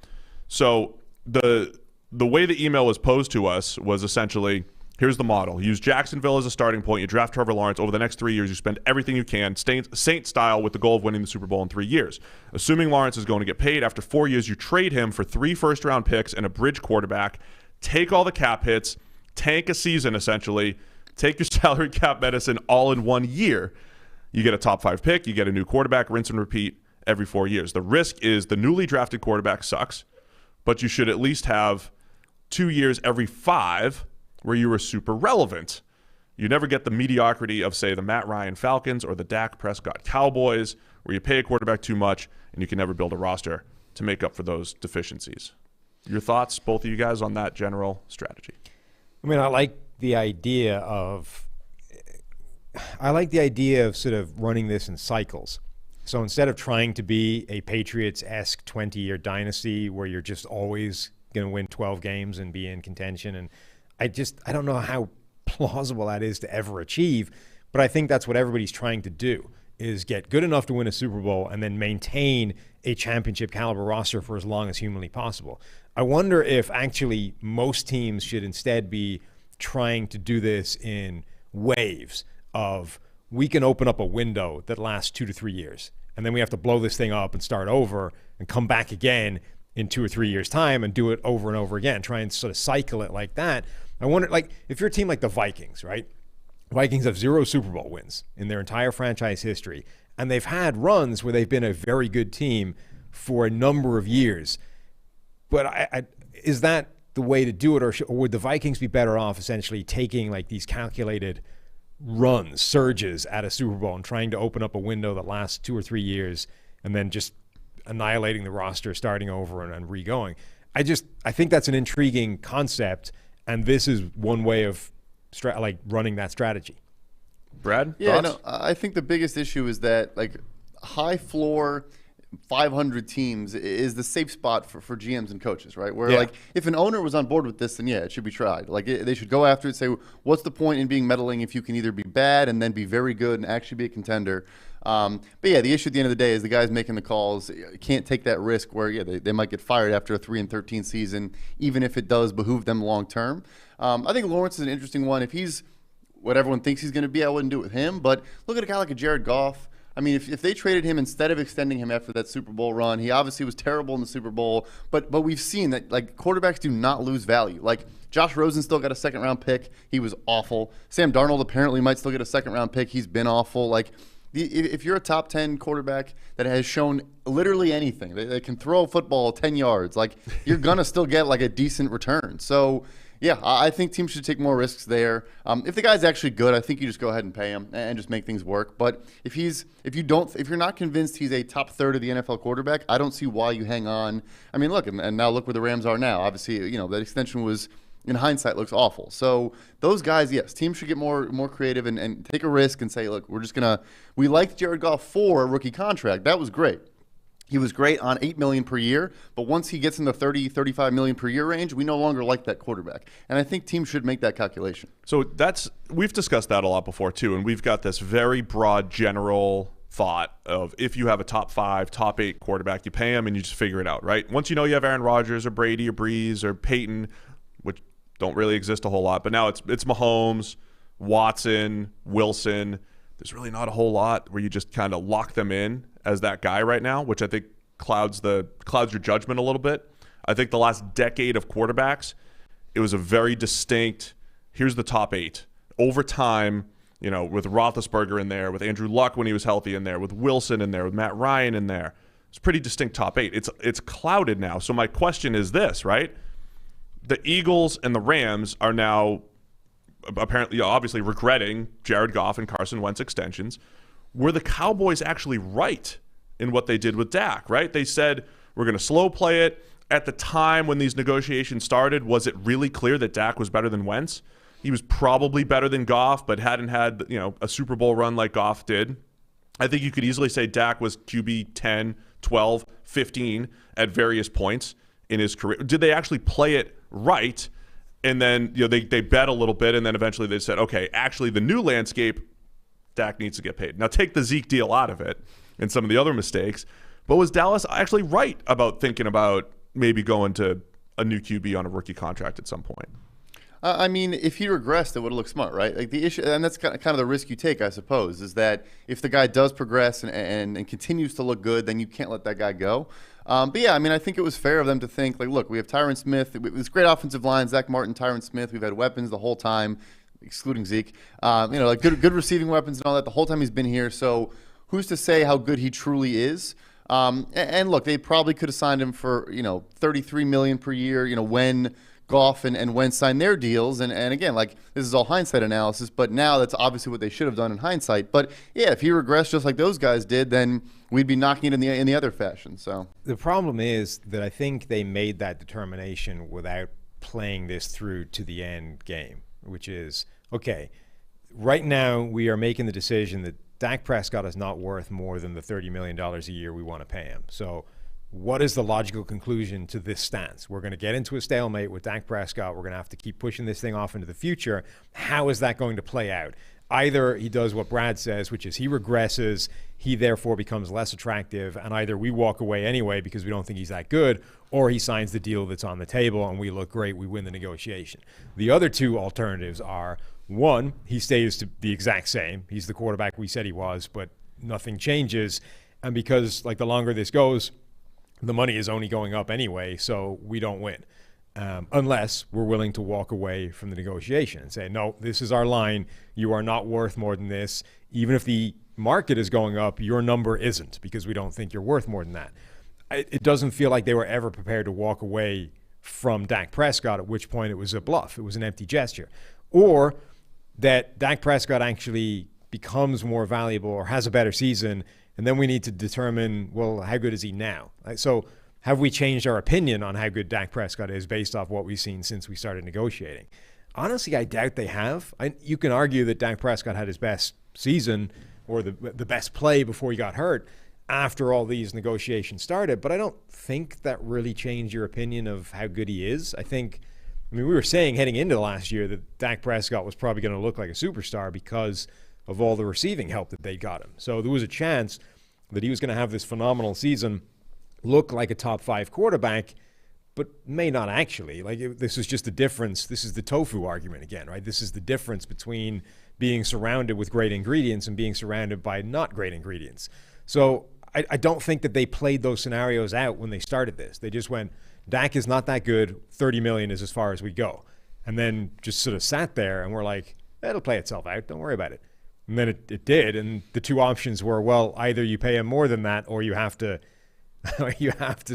So the way the email was posed to us was essentially, here's the model. Use Jacksonville as a starting point. You draft Trevor Lawrence. Over the next 3 years, you spend everything you can, Saint style, with the goal of winning the Super Bowl in 3 years. Assuming Lawrence is going to get paid, after 4 years, you trade him for 3 first-round picks and a bridge quarterback. Take all the cap hits. Tank a season, essentially. Take your salary cap medicine all in 1 year. You get a top 5 pick. You get a new quarterback, rinse and repeat. every 4 years. The risk is the newly drafted quarterback sucks, but you should at least have 2 years every 5 where you were super relevant. You never get the mediocrity of, say, the Matt Ryan Falcons or the Dak Prescott Cowboys, where you pay a quarterback too much and you can never build a roster to make up for those deficiencies. Your thoughts, both of you guys, on that general strategy? I mean, I like the idea of sort of running this in cycles. So instead of trying to be a Patriots-esque 20-year dynasty where you're just always going to win 12 games and be in contention, and I don't know how plausible that is to ever achieve, but I think that's what everybody's trying to do, is get good enough to win a Super Bowl and then maintain a championship caliber roster for as long as humanly possible. I wonder if actually most teams should instead be trying to do this in waves of, we can open up a window that lasts 2 to 3 years, and then we have to blow this thing up and start over and come back again in 2 or 3 years' time and do it over and over again, try and sort of cycle it like that. I wonder, like, if you're a team like the Vikings, right? Vikings have 0 Super Bowl wins in their entire franchise history, and they've had runs where they've been a very good team for a number of years. But is that the way to do it, or would the Vikings be better off essentially taking like these calculated runs, surges at a Super Bowl and trying to open up a window that lasts 2 or 3 years and then just annihilating the roster, starting over and re-going? I think that's an intriguing concept, and this is one way of running that strategy. Brad? Yeah, thoughts? no, I think the biggest issue is that like high floor 500 teams is the safe spot for GMs and coaches, right? Where like if an owner was on board with this, then yeah, it should be tried. Like they should go after it, say, what's the point in being meddling if you can either be bad and then be very good and actually be a contender? But yeah, the issue at the end of the day is the guys making the calls can't take that risk where they might get fired after a 3-13 season, even if it does behoove them long term. I think Lawrence is an interesting one. If he's what everyone thinks he's going to be, I wouldn't do it with him. But look at a guy like a Jared Goff. I mean, if they traded him instead of extending him after that Super Bowl run, he obviously was terrible in the Super Bowl. But we've seen that like quarterbacks do not lose value. Like Josh Rosen still got a 2nd-round pick. He was awful. Sam Darnold apparently might still get a 2nd-round pick. He's been awful. Like if you're a top 10 quarterback that has shown literally anything, they can throw a football 10 yards, like you're gonna still get like a decent return. So. Yeah, I think teams should take more risks there. If the guy's actually good, I think you just go ahead and pay him and just make things work. But if you're not convinced he's a top third of the NFL quarterback, I don't see why you hang on. I mean, look, and now look where the Rams are now. Obviously, that extension was, in hindsight, looks awful. So those guys, yes, teams should get more creative and take a risk and say, look, we liked Jared Goff for a rookie contract. That was great. He was great on $8 million per year, but once he gets in the $30-35 million per year range, we no longer like that quarterback. And I think teams should make that calculation. So we've discussed that a lot before too, and we've got this very broad general thought of if you have a top 5, top 8 quarterback, you pay him and you just figure it out, right? Once you know you have Aaron Rodgers or Brady or Breeze or Peyton, which don't really exist a whole lot, but now it's Mahomes, Watson, Wilson. There's really not a whole lot where you just kind of lock them in as that guy right now, which I think clouds your judgment a little bit. I think the last decade of quarterbacks, it was a very distinct, here's the top 8. Over time, with Roethlisberger in there, with Andrew Luck when he was healthy in there, with Wilson in there, with Matt Ryan in there. It's a pretty distinct top 8. It's clouded now. So my question is this, right? The Eagles and the Rams are now apparently, obviously regretting Jared Goff and Carson Wentz extensions. Were the Cowboys actually right in what they did with Dak, right? They said, we're going to slow play it. At the time when these negotiations started, was it really clear that Dak was better than Wentz? He was probably better than Goff, but hadn't had a Super Bowl run like Goff did. I think you could easily say Dak was QB 10, 12, 15 at various points in his career. Did they actually play it right? And then they bet a little bit, and then eventually they said, okay, actually the new landscape, Dak needs to get paid. Now take the Zeke deal out of it and some of the other mistakes, but was Dallas actually right about thinking about maybe going to a new QB on a rookie contract at some point? I mean, if he regressed, it would have looked smart, right? Like the issue, and that's kind of the risk you take, I suppose, is that if the guy does progress and continues to look good, then you can't let that guy go. But yeah, I mean, I think it was fair of them to think, like, look, we have Tyron Smith. It was great offensive line, Zach Martin, Tyron Smith. We've had weapons the whole time, excluding Zeke. Like good receiving weapons and all that the whole time he's been here. So who's to say how good he truly is? And look, they probably could have signed him for, $33 million per year, when Goff and Wentz signed their deals. And again, like, this is all hindsight analysis, but now that's obviously what they should have done in hindsight. But yeah, if he regressed just like those guys did, then we'd be knocking it in the other fashion. So the problem is that I think they made that determination without playing this through to the end game, which is, okay, right now we are making the decision that Dak Prescott is not worth more than the $30 million a year we want to pay him. So what is the logical conclusion to this stance? We're going to get into a stalemate with Dak Prescott. We're going to have to keep pushing this thing off into the future. How is that going to play out? Either he does what Brad says, which is he regresses, he therefore becomes less attractive, and either we walk away anyway because we don't think he's that good, or he signs the deal that's on the table and we look great, we win the negotiation. The other two alternatives are, one, he stays to the exact same. He's the quarterback we said he was, but nothing changes. And because, like, the longer this goes, the money is only going up anyway, so we don't win. Unless we're willing to walk away from the negotiation and say, no, this is our line. You are not worth more than this. Even if the market is going up, your number isn't, because we don't think you're worth more than that. It doesn't feel like they were ever prepared to walk away from Dak Prescott, at which point it was a bluff. It was an empty gesture. Or that Dak Prescott actually becomes more valuable or has a better season, and then we need to determine, well, how good is he now? So have we changed our opinion on how good Dak Prescott is based off what we've seen since we started negotiating? Honestly, I doubt they have. You can argue that Dak Prescott had his best season or the best play before he got hurt after all these negotiations started, but I don't think that really changed your opinion of how good he is. I mean, we were saying heading into last year that Dak Prescott was probably going to look like a superstar because of all the receiving help that they got him. So there was a chance that he was going to have this phenomenal season, look like a top 5 quarterback, but may not actually. This is just the difference. This is the tofu argument again, right? This is the difference between being surrounded with great ingredients and being surrounded by not great ingredients. So I don't think that they played those scenarios out when they started this. They just went, Dak is not that good, 30 million is as far as we go. And then just sort of sat there and we're like, it'll play itself out, don't worry about it. And then it did, and the two options were, well, either you pay him more than that or you have to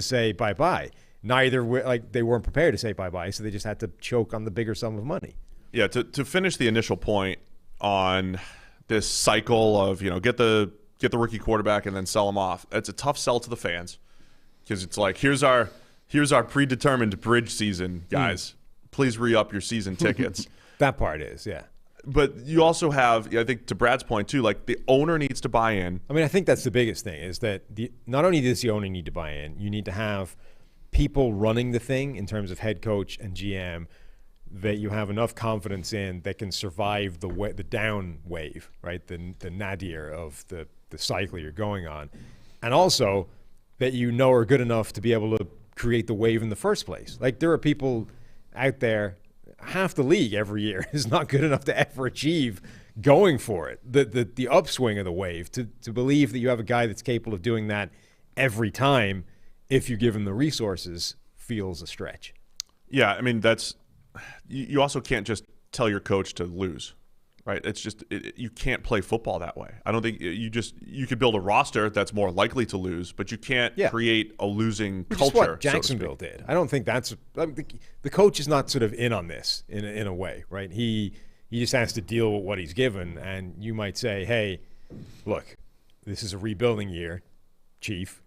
say bye-bye. Neither, they weren't prepared to say bye-bye, so they just had to choke on the bigger sum of money. Yeah, to finish the initial point on this cycle of, get the rookie quarterback and then sell him off. It's a tough sell to the fans because it's like, here's our predetermined bridge season, guys. Please re-up your season tickets. That part is, yeah. But you also have, I think to Brad's point too, like the owner needs to buy in. I mean, I think that's the biggest thing is that not only does the owner need to buy in, you need to have people running the thing in terms of head coach and GM that you have enough confidence in that can survive the down wave, right? The nadir of the cycle you're going on. And also that are good enough to be able to create the wave in the first place. Like there are people out there, half the league every year is not good enough to ever achieve going for it. The upswing of the wave, to believe that you have a guy that's capable of doing that every time if you give him the resources feels a stretch. Yeah, I mean, you also can't just tell your coach to lose, right? It's just you can't play football that way. I don't think you could build a roster that's more likely to lose, but you can't create a losing culture. Which is what Jacksonville did. I don't think the coach is not sort of in on this in a way, right? He just has to deal with what he's given, and you might say, hey, look, this is a rebuilding year, Chief.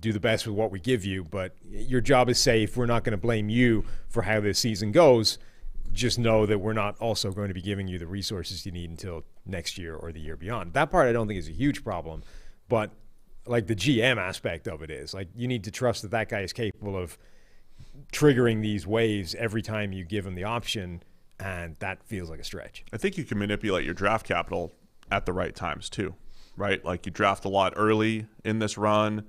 Do the best with what we give you, but your job is safe. We're not going to blame you for how this season goes. Just know that we're not also going to be giving you the resources you need until next year or the year beyond. That part I don't think is a huge problem, but like the GM aspect of it is, like you need to trust that guy is capable of triggering these waves every time you give him the option, and that feels like a stretch. I think you can manipulate your draft capital at the right times too, right? Like you draft a lot early in this run.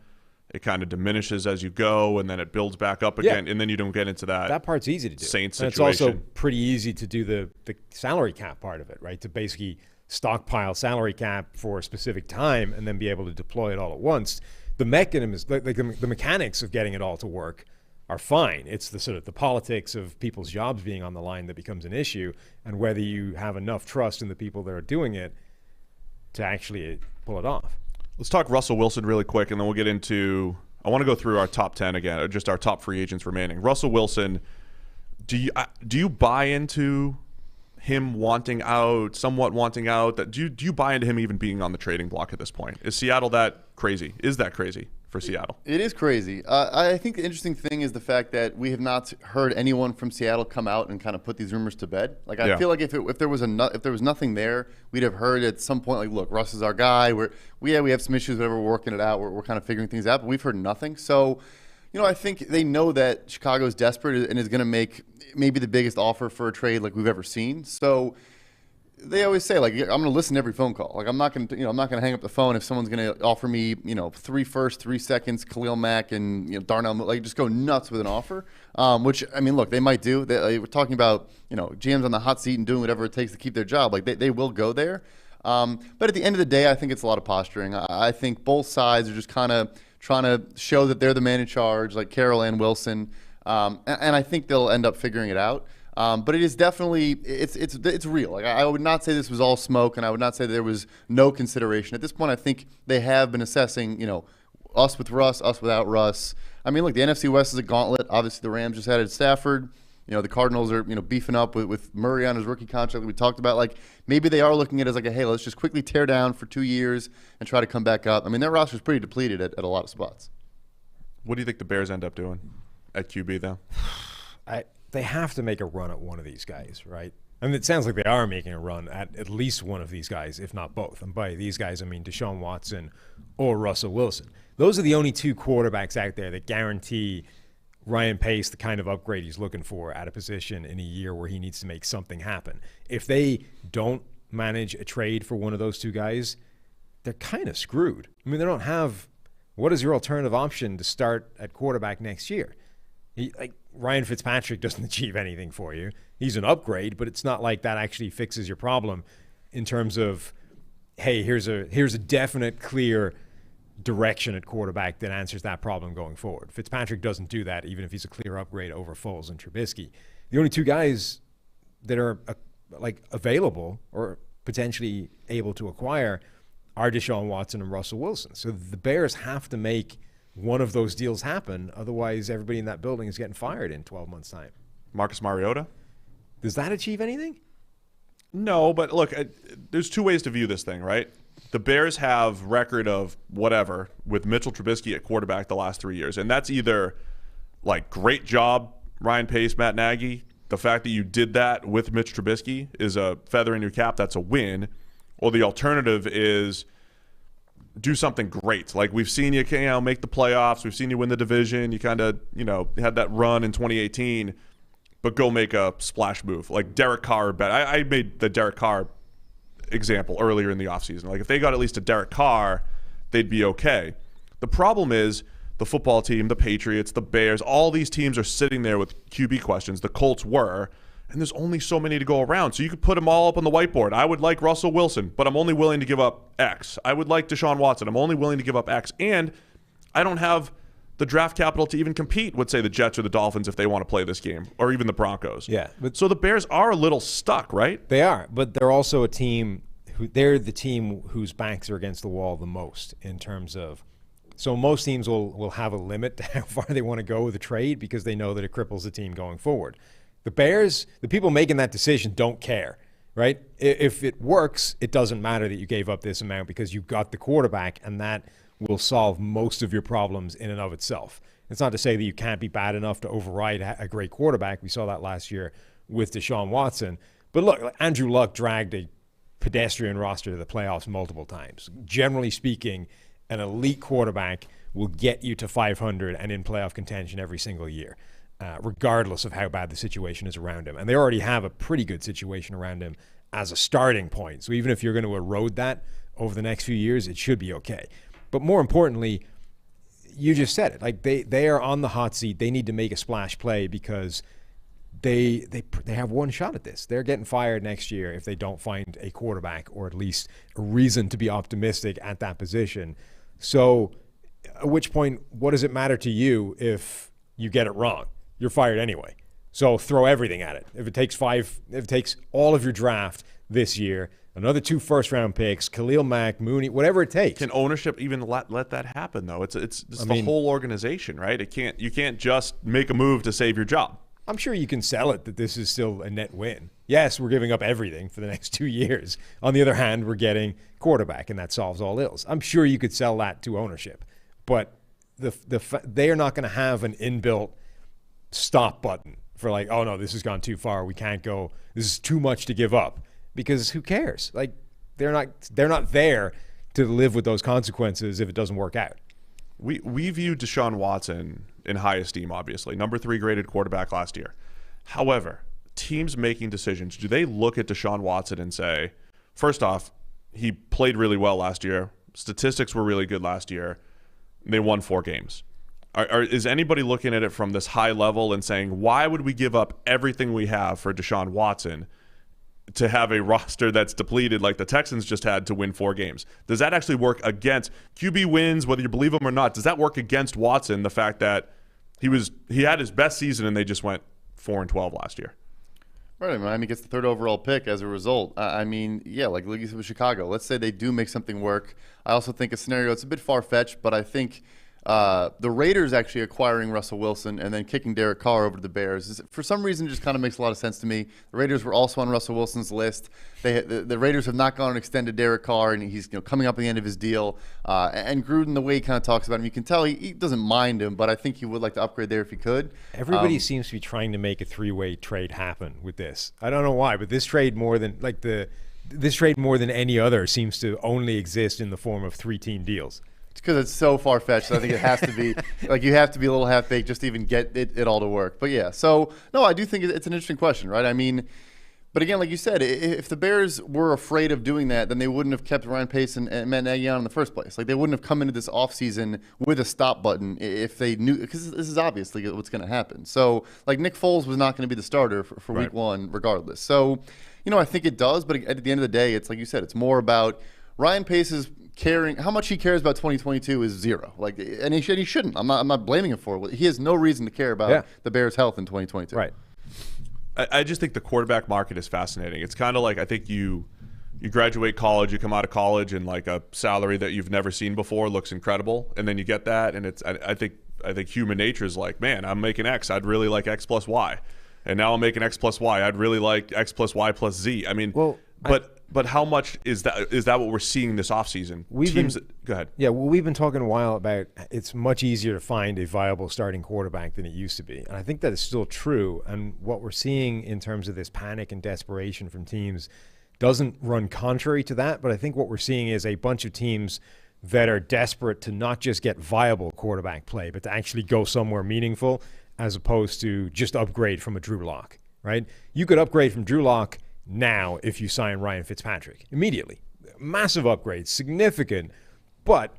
It kind of diminishes as you go, and then it builds back up again, and then you don't get into that. That part's easy to do. Saints situation. And it's also pretty easy to do the salary cap part of it, right? To basically stockpile salary cap for a specific time and then be able to deploy it all at once. The mechanisms, the mechanics of getting it all to work are fine. It's the sort of the politics of people's jobs being on the line that becomes an issue, and whether you have enough trust in the people that are doing it to actually pull it off. Let's talk Russell Wilson really quick, and then we'll get into – I want to go through our top 10 again, or just our top free agents remaining. Russell Wilson, do you buy into him wanting out, somewhat wanting out? Do you buy into him even being on the trading block at this point? Is Seattle that crazy? Is that crazy for Seattle? It is crazy. I think the interesting thing is the fact that we have not heard anyone from Seattle come out and kind of put these rumors to bed. Like I feel like if there was nothing there, we'd have heard at some point like, look, Russ is our guy. We have some issues, whatever. We're working it out. We're kind of figuring things out, but we've heard nothing. So, I think they know that Chicago is desperate and is going to make maybe the biggest offer for a trade like we've ever seen. So they always say, like, I'm going to listen to every phone call. Like, I'm not going to hang up the phone if someone's going to offer me, 3 firsts, 3 seconds, Khalil Mack, and Darnell, like, just go nuts with an offer. Which, I mean, look, they might do. We're talking about, GMs on the hot seat and doing whatever it takes to keep their job. Like, they will go there. But at the end of the day, I think it's a lot of posturing. I think both sides are just kind of trying to show that they're the man in charge, like Carroll and Wilson. And I think they'll end up figuring it out. But it is definitely it's real. Like I would not say this was all smoke, and I would not say there was no consideration. At this point, I think they have been assessing, us with Russ, us without Russ. I mean, look, the NFC West is a gauntlet. Obviously, the Rams just added Stafford. The Cardinals are beefing up with Murray on his rookie contract that we talked about. Like maybe they are looking at it as like hey, let's just quickly tear down for 2 years and try to come back up. I mean, their roster is pretty depleted at a lot of spots. What do you think the Bears end up doing at QB though? They have to make a run at one of these guys, right? I mean, it sounds like they are making a run at least one of these guys, if not both. And by these guys, I mean Deshaun Watson or Russell Wilson. Those are the only 2 quarterbacks out there that guarantee Ryan Pace the kind of upgrade he's looking for at a position in a year where he needs to make something happen. If they don't manage a trade for one of those 2 guys, they're kind of screwed. I mean, they don't have – what is your alternative option to start at quarterback next year? Ryan Fitzpatrick doesn't achieve anything for you. He's an upgrade, but it's not like that actually fixes your problem in terms of, hey, here's a definite, clear direction at quarterback that answers that problem going forward. Fitzpatrick doesn't do that, even if he's a clear upgrade over Foles and Trubisky. The only 2 guys that are available or potentially able to acquire are Deshaun Watson and Russell Wilson. So the Bears have to make one of those deals happen. Otherwise, everybody in that building is getting fired in 12 months' time. Marcus Mariota? Does that achieve anything? No, but look, there's 2 ways to view this thing, right? The Bears have record of whatever with Mitchell Trubisky at quarterback the last 3 years. And that's either like great job, Ryan Pace, Matt Nagy. The fact that you did that with Mitch Trubisky is a feather in your cap. That's a win. Or the alternative is do something great. Like we've seen you make the playoffs. We've seen you win the division. You kind of, had that run in 2018, but go make a splash move. Like Derek Carr. I made the Derek Carr example earlier in the offseason. Like if they got at least a Derek Carr, they'd be okay. The problem is the football team, the Patriots, the Bears, all these teams are sitting there with QB questions. The Colts were. And there's only so many to go around. So you could put them all up on the whiteboard. I would like Russell Wilson, but I'm only willing to give up X. I would like Deshaun Watson. I'm only willing to give up X. And I don't have the draft capital to even compete with, say, the Jets or the Dolphins if they want to play this game, or even the Broncos. Yeah. So the Bears are a little stuck, right? They are, but they're also a team they're the team whose backs are against the wall the most in terms of – so most teams will have a limit to how far they want to go with a trade because they know that it cripples the team going forward. The Bears, the people making that decision don't care, right? If it works, it doesn't matter that you gave up this amount because you got the quarterback, and that will solve most of your problems in and of itself. It's not to say that you can't be bad enough to override a great quarterback. We saw that last year with Deshaun Watson. But look, Andrew Luck dragged a pedestrian roster to the playoffs multiple times. Generally speaking, an elite quarterback will get you to 500 and in playoff contention every single year. Regardless of how bad the situation is around him. And they already have a pretty good situation around him as a starting point. So even if you're going to erode that over the next few years, it should be okay. But more importantly, you just said it. Like they are on the hot seat. They need to make a splash play because they have one shot at this. They're getting fired next year if they don't find a quarterback or at least a reason to be optimistic at that position. So at which point, what does it matter to you if you get it wrong? You're fired anyway. So throw everything at it. If it takes all of your draft, this year, another 2 first-round picks, Khalil Mack, Mooney, whatever it takes. Can ownership even let that happen, though? It's the whole organization, right? You can't just make a move to save your job. I'm sure you can sell it that this is still a net win. Yes, we're giving up everything for the next 2 years. On the other hand, we're getting quarterback, and that solves all ills. I'm sure you could sell that to ownership. But they are not going to have an inbuilt stop button for like, oh, no, this has gone too far. We can't go. This is too much to give up. Because who cares? Like, they're not there to live with those consequences if it doesn't work out. We view Deshaun Watson in high esteem, obviously. Number 3 graded quarterback last year. However, teams making decisions, do they look at Deshaun Watson and say, first off, he played really well last year. Statistics were really good last year. They won 4 games. Is anybody looking at it from this high level and saying, why would we give up everything we have for Deshaun Watson to have a roster that's depleted like the Texans just had to win 4 games? Does that actually work against QB wins, whether you believe him or not? Does that work against Watson, the fact that he had his best season and they just went 4-12 last year? Right, Miami gets the 3rd overall pick as a result. I mean, yeah, like you said with Chicago. Let's say they do make something work. I also think a scenario, it's a bit far-fetched, but I think the Raiders actually acquiring Russell Wilson and then kicking Derek Carr over to the Bears for some reason just kind of makes a lot of sense to me. The Raiders were also on Russell Wilson's list. The Raiders have not gone and extended Derek Carr, and he's coming up at the end of his deal. And Gruden, the way he kind of talks about him, you can tell he doesn't mind him, but I think he would like to upgrade there if he could. Everybody seems to be trying to make a 3-way trade happen with this. I don't know why, but this trade more than any other seems to only exist in the form of 3-team deals. It's because it's so far-fetched. I think it has to be like you have to be a little half-baked just to even get it all to work. But yeah, so no, I do think it's an interesting question, right? I mean, but again, like you said, if the Bears were afraid of doing that, then they wouldn't have kept Ryan Pace and Matt Nagy on in the first place. Like they wouldn't have come into this offseason with a stop button if they knew, because this is obviously what's going to happen. So like Nick Foles was not going to be the starter for Week 1 regardless. So, I think it does, but at the end of the day, it's like you said, it's more about Ryan Pace's caring. How much he cares about 2022 is 0. Like, and he shouldn't. I'm not blaming him for it. He has no reason to care about the Bears' health in 2022. Right. I just think the quarterback market is fascinating. It's kind of like, I think you graduate college, you come out of college, and like a salary that you've never seen before looks incredible, and then you get that, and I think human nature is like, man, I'm making X. I'd really like X plus Y, and now I'm making X plus Y. I'd really like X plus Y plus Z. I mean, but how much is that what we're seeing this offseason? Go ahead. Yeah, well, we've been talking a while about it's much easier to find a viable starting quarterback than it used to be. And I think that is still true. And what we're seeing in terms of this panic and desperation from teams doesn't run contrary to that. But I think what we're seeing is a bunch of teams that are desperate to not just get viable quarterback play, but to actually go somewhere meaningful as opposed to just upgrade from a Drew Lock, right? You could upgrade from Drew Lock now if you sign Ryan Fitzpatrick immediately. Massive upgrade, significant, but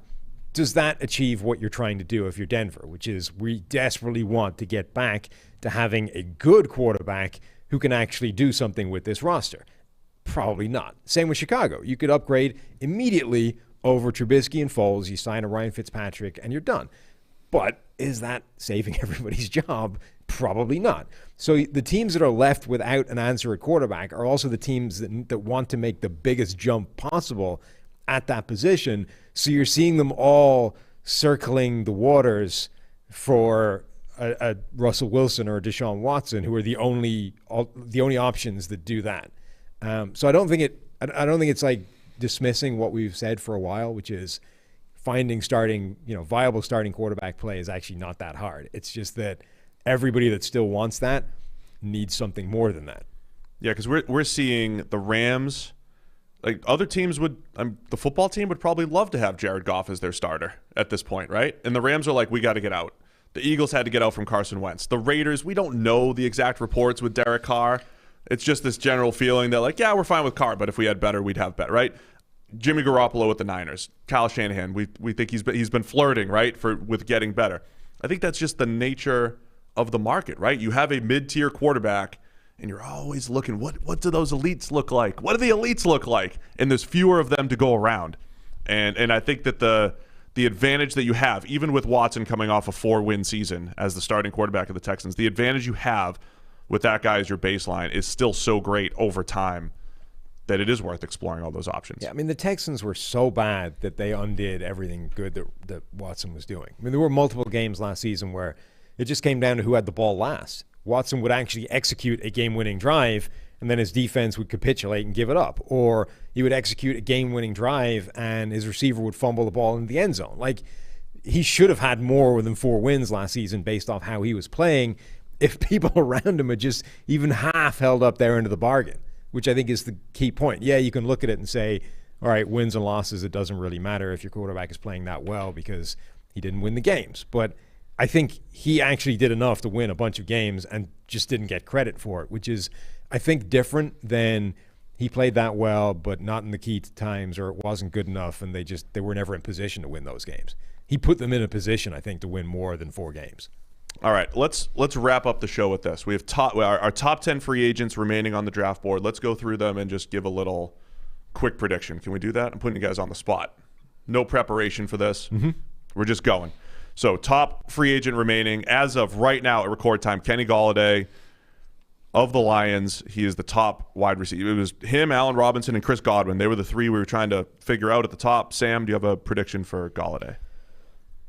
does that achieve what you're trying to do if you're Denver, which is we desperately want to get back to having a good quarterback who can actually do something with this roster? Probably not. Same with Chicago. You could upgrade immediately over Trubisky and Foles. You sign a Ryan Fitzpatrick and you're done. But is that saving everybody's job? Probably not. So the teams that are left without an answer at quarterback are also the teams that want to make the biggest jump possible at that position. So you're seeing them all circling the waters for a Russell Wilson or a Deshaun Watson, who are the only options that do that. So I don't think it's like dismissing what we've said for a while, which is finding viable starting quarterback play is actually not that hard. It's just that everybody that still wants that needs something more than that. Yeah, because we're seeing the Rams, like other teams the football team would probably love to have Jared Goff as their starter at this point, right? And the Rams are like, we got to get out. The Eagles had to get out from Carson Wentz. The Raiders, we don't know the exact reports with Derek Carr. It's just this general feeling that like, yeah, we're fine with Carr, but if we had better, we'd have better, right? Jimmy Garoppolo with the Niners, Kyle Shanahan, we think he's been flirting, right, with getting better. I think that's just the nature of the market, right? You have a mid-tier quarterback, and you're always looking, what do those elites look like? What do the elites look like? And there's fewer of them to go around. And I think that the advantage that you have, even with Watson coming off a 4-win season as the starting quarterback of the Texans, the advantage you have with that guy as your baseline is still so great over time that it is worth exploring all those options. Yeah, I mean, the Texans were so bad that they undid everything good that Watson was doing. I mean, there were multiple games last season where it just came down to who had the ball last. Watson would actually execute a game-winning drive, and then his defense would capitulate and give it up. Or he would execute a game-winning drive, and his receiver would fumble the ball in the end zone. Like, he should have had more than 4 wins last season based off how he was playing if people around him had just even half held up their end of the bargain, which I think is the key point. Yeah, you can look at it and say, all right, wins and losses, it doesn't really matter if your quarterback is playing that well because he didn't win the games. But I think he actually did enough to win a bunch of games and just didn't get credit for it, which is, I think, different than he played that well but not in the key times, or it wasn't good enough and they were never in position to win those games. He put them in a position, I think, to win more than 4 games. All right, let's wrap up the show with this. We have our top 10 free agents remaining on the draft board. Let's go through them and just give a little quick prediction. Can we do that? I'm putting you guys on the spot. No preparation for this. Mm-hmm. We're just going. So top free agent remaining as of right now at record time, Kenny Golladay of the Lions. He is the top wide receiver. It was him, Allen Robinson, and Chris Godwin. They were the 3 we were trying to figure out at the top. Sam, do you have a prediction for Golladay?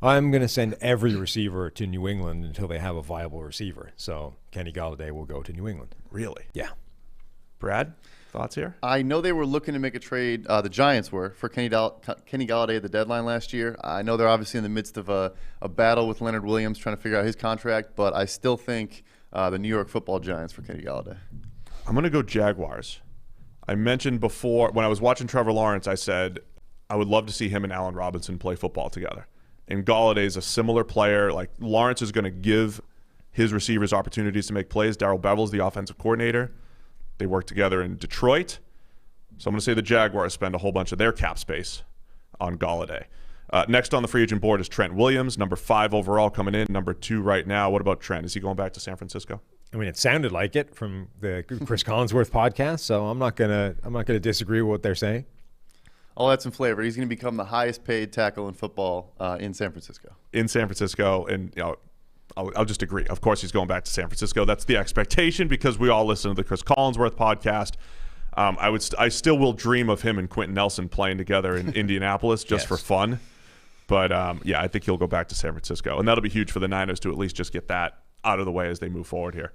I'm going to send every receiver to New England until they have a viable receiver. So Kenny Golladay will go to New England. Really? Yeah. Brad, thoughts here? I know they were looking to make a trade. The Giants were for Kenny Golladay at the deadline last year. I know they're obviously in the midst of a battle with Leonard Williams trying to figure out his contract, but I still think the New York Football Giants for Kenny Golladay. I'm going to go Jaguars. I mentioned before when I was watching Trevor Lawrence, I said I would love to see him and Allen Robinson play football together. And Golladay is a similar player. Like, Lawrence is going to give his receivers opportunities to make plays. Darrell Bevel's the offensive coordinator. They work together in Detroit. So I'm going to say the Jaguars spend a whole bunch of their cap space on Golladay. Next on the free agent board is Trent Williams, number 5 overall coming in, number 2 right now. What about Trent? Is he going back to San Francisco? I mean, it sounded like it from the Chris Collinsworth podcast, so I'm not gonna disagree with what they're saying. I'll add some flavor. He's going to become the highest paid tackle in football in San Francisco. In San Francisco, and I'll just agree. Of course, he's going back to San Francisco. That's the expectation because we all listen to the Chris Collinsworth podcast. I still will dream of him and Quentin Nelson playing together in Indianapolis just for fun. But yeah, I think he'll go back to San Francisco, and that'll be huge for the Niners to at least just get that out of the way as they move forward here.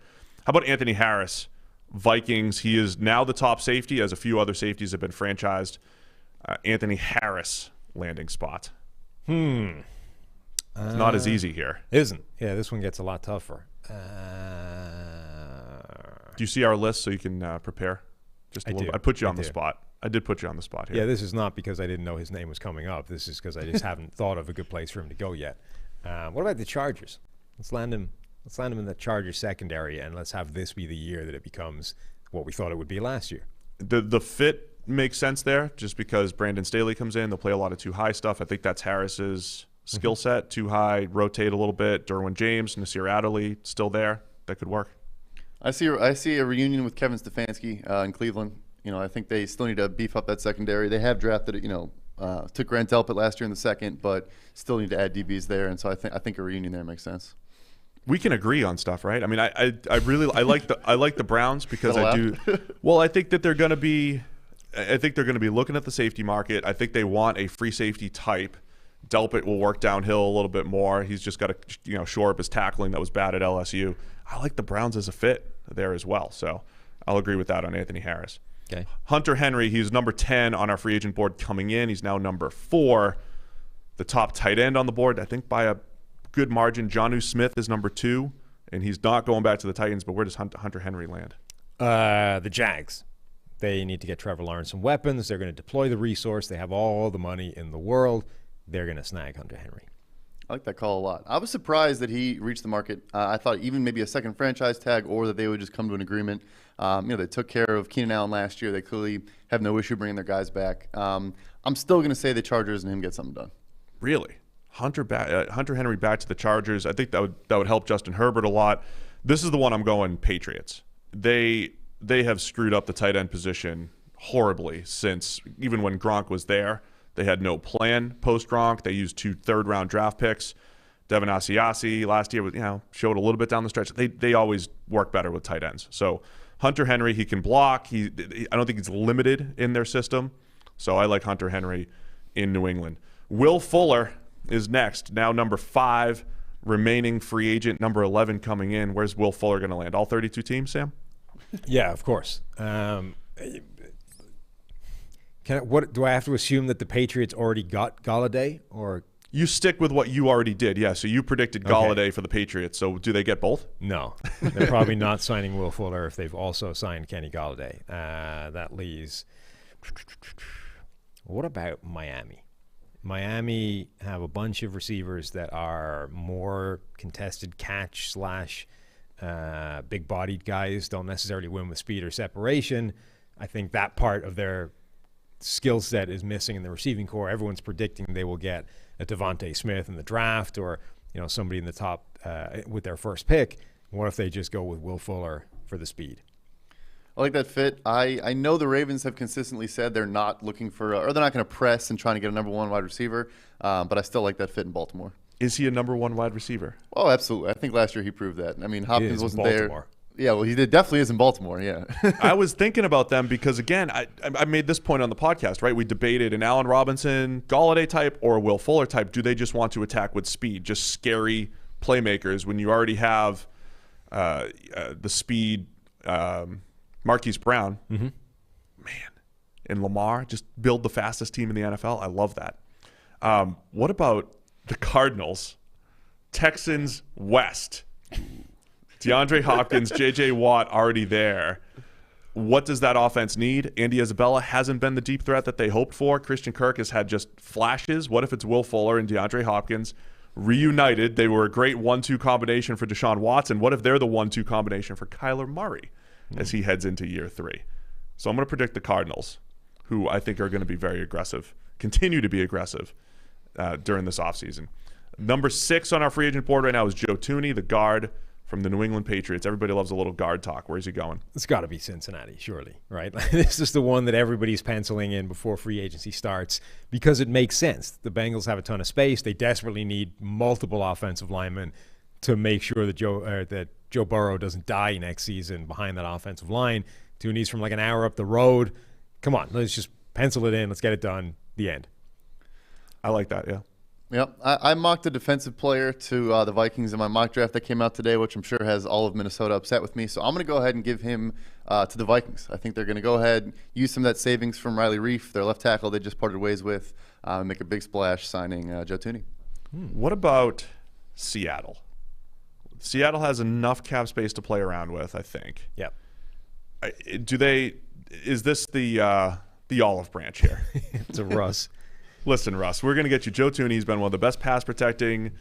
How about Anthony Harris, Vikings? He is now the top safety, as a few other safeties have been franchised. Anthony Harris landing spot. It's not as easy here. Isn't. Yeah, this one gets a lot tougher. Do you see our list so you can prepare? Just a little bit. I put you on the spot. I did put you on the spot here. Yeah, this is not because I didn't know his name was coming up. This is because I just haven't thought of a good place for him to go yet. What about the Chargers? Let's land him in the Chargers secondary, and let's have this be the year that it becomes what we thought it would be last year. The fit makes sense there just because Brandon Staley comes in. They'll play a lot of too high stuff. I think that's Harris's skill set. Too high, rotate a little bit. Derwin James, Nasir Adderley still there. That could work. I see a reunion with Kevin Stefanski in Cleveland. I think they still need to beef up that secondary. They have drafted, took Grant Delpit last year in the second, but still need to add DBs there. And so I think a reunion there makes sense. We can agree on stuff, right? I mean, I really like the Browns because I do. Well, I think that they're going to be looking at the safety market. I think they want a free safety type. Delpit will work downhill a little bit more. He's just got to shore up his tackling that was bad at LSU. I like the Browns as a fit there as well. So I'll agree with that on Anthony Harris. Okay. Hunter Henry, he's number 10 on our free agent board coming in. He's now number 4. The top tight end on the board, I think by a good margin. Jonnu Smith is number 2, and he's not going back to the Titans, but where does Hunter Henry land? The Jags. They need to get Trevor Lawrence some weapons. They're going to deploy the resource. They have all the money in the world. They're going to snag Hunter Henry. I like that call a lot. I was surprised that he reached the market. I thought even maybe a second franchise tag or that they would just come to an agreement. They took care of Keenan Allen last year. They clearly have no issue bringing their guys back. I'm still going to say the Chargers and him get something done. Really? Hunter Henry back to the Chargers. I think that would help Justin Herbert a lot. This is the one I'm going Patriots. They have screwed up the tight end position horribly since even when Gronk was there. They had no plan post-Gronk. They used 2 third-round draft picks. Devin Asiasi last year was, showed a little bit down the stretch. They always work better with tight ends. So Hunter Henry, he can block. I don't think he's limited in their system. So I like Hunter Henry in New England. Will Fuller is next, now number 5, remaining free agent, number 11 coming in. Where's Will Fuller going to land? All 32 teams, Sam? Yeah, of course. What do I have to assume that the Patriots already got Golladay, or you stick with what you already did? Yeah, so you predicted Golladay for the Patriots. So do they get both? No, they're probably not signing Will Fuller if they've also signed Kenny Golladay. That leaves. What about Miami? Miami have a bunch of receivers that are more contested catch / big-bodied guys, don't necessarily win with speed or separation. I think that part of their skill set is missing in the receiving core. Everyone's predicting they will get a Devontae Smith in the draft, or somebody in the top with their first pick. What if they just go with Will Fuller for the speed? I like that fit. I know the Ravens have consistently said they're not looking for, or they're not going to press and trying to get a number 1 wide receiver, but I still like that fit in Baltimore. Is he a number 1 wide receiver? Oh, absolutely. I think last year he proved that. I mean, Hopkins wasn't there. Yeah, well, he definitely is in Baltimore, yeah. I was thinking about them because, again, I made this point on the podcast, right? We debated an Allen Robinson, Golladay type or a Will Fuller type. Do they just want to attack with speed, just scary playmakers when you already have the speed Marquise Brown? Mm-hmm. Man. And Lamar, just build the fastest team in the NFL. I love that. What about the Cardinals? Texans West. DeAndre Hopkins, J.J. Watt already there. What does that offense need? Andy Isabella hasn't been the deep threat that they hoped for. Christian Kirk has had just flashes. What if it's Will Fuller and DeAndre Hopkins reunited? They were a great 1-2 combination for Deshaun Watson. What if they're the 1-2 combination for Kyler Murray as he heads into year 3? So I'm going to predict the Cardinals, who I think are going to be very aggressive, continue to be aggressive during this offseason. Number 6 on our free agent board right now is Joe Thuney, the guard from the New England Patriots. Everybody loves a little guard talk. Where's he going? It's got to be Cincinnati, surely, right? This is the one that everybody's penciling in before free agency starts because it makes sense. The Bengals have a ton of space. They desperately need multiple offensive linemen to make sure that Joe Burrow doesn't die next season behind that offensive line. Thuney's from like an hour up the road. Come on, let's just pencil it in. Let's get it done. The end. I like that, yeah. Yep, I mocked a defensive player to the Vikings in my mock draft that came out today, which I'm sure has all of Minnesota upset with me. So I'm going to go ahead and give him to the Vikings. I think they're going to go ahead and use some of that savings from Riley Reif, their left tackle they just parted ways with, and make a big splash signing Joe Thuney. What about Seattle? Seattle has enough cap space to play around with, I think. Yep. Is this the olive branch here? It's a Russ. Listen, Russ, we're going to get you Joe Thuney. He's been one of the best pass protecting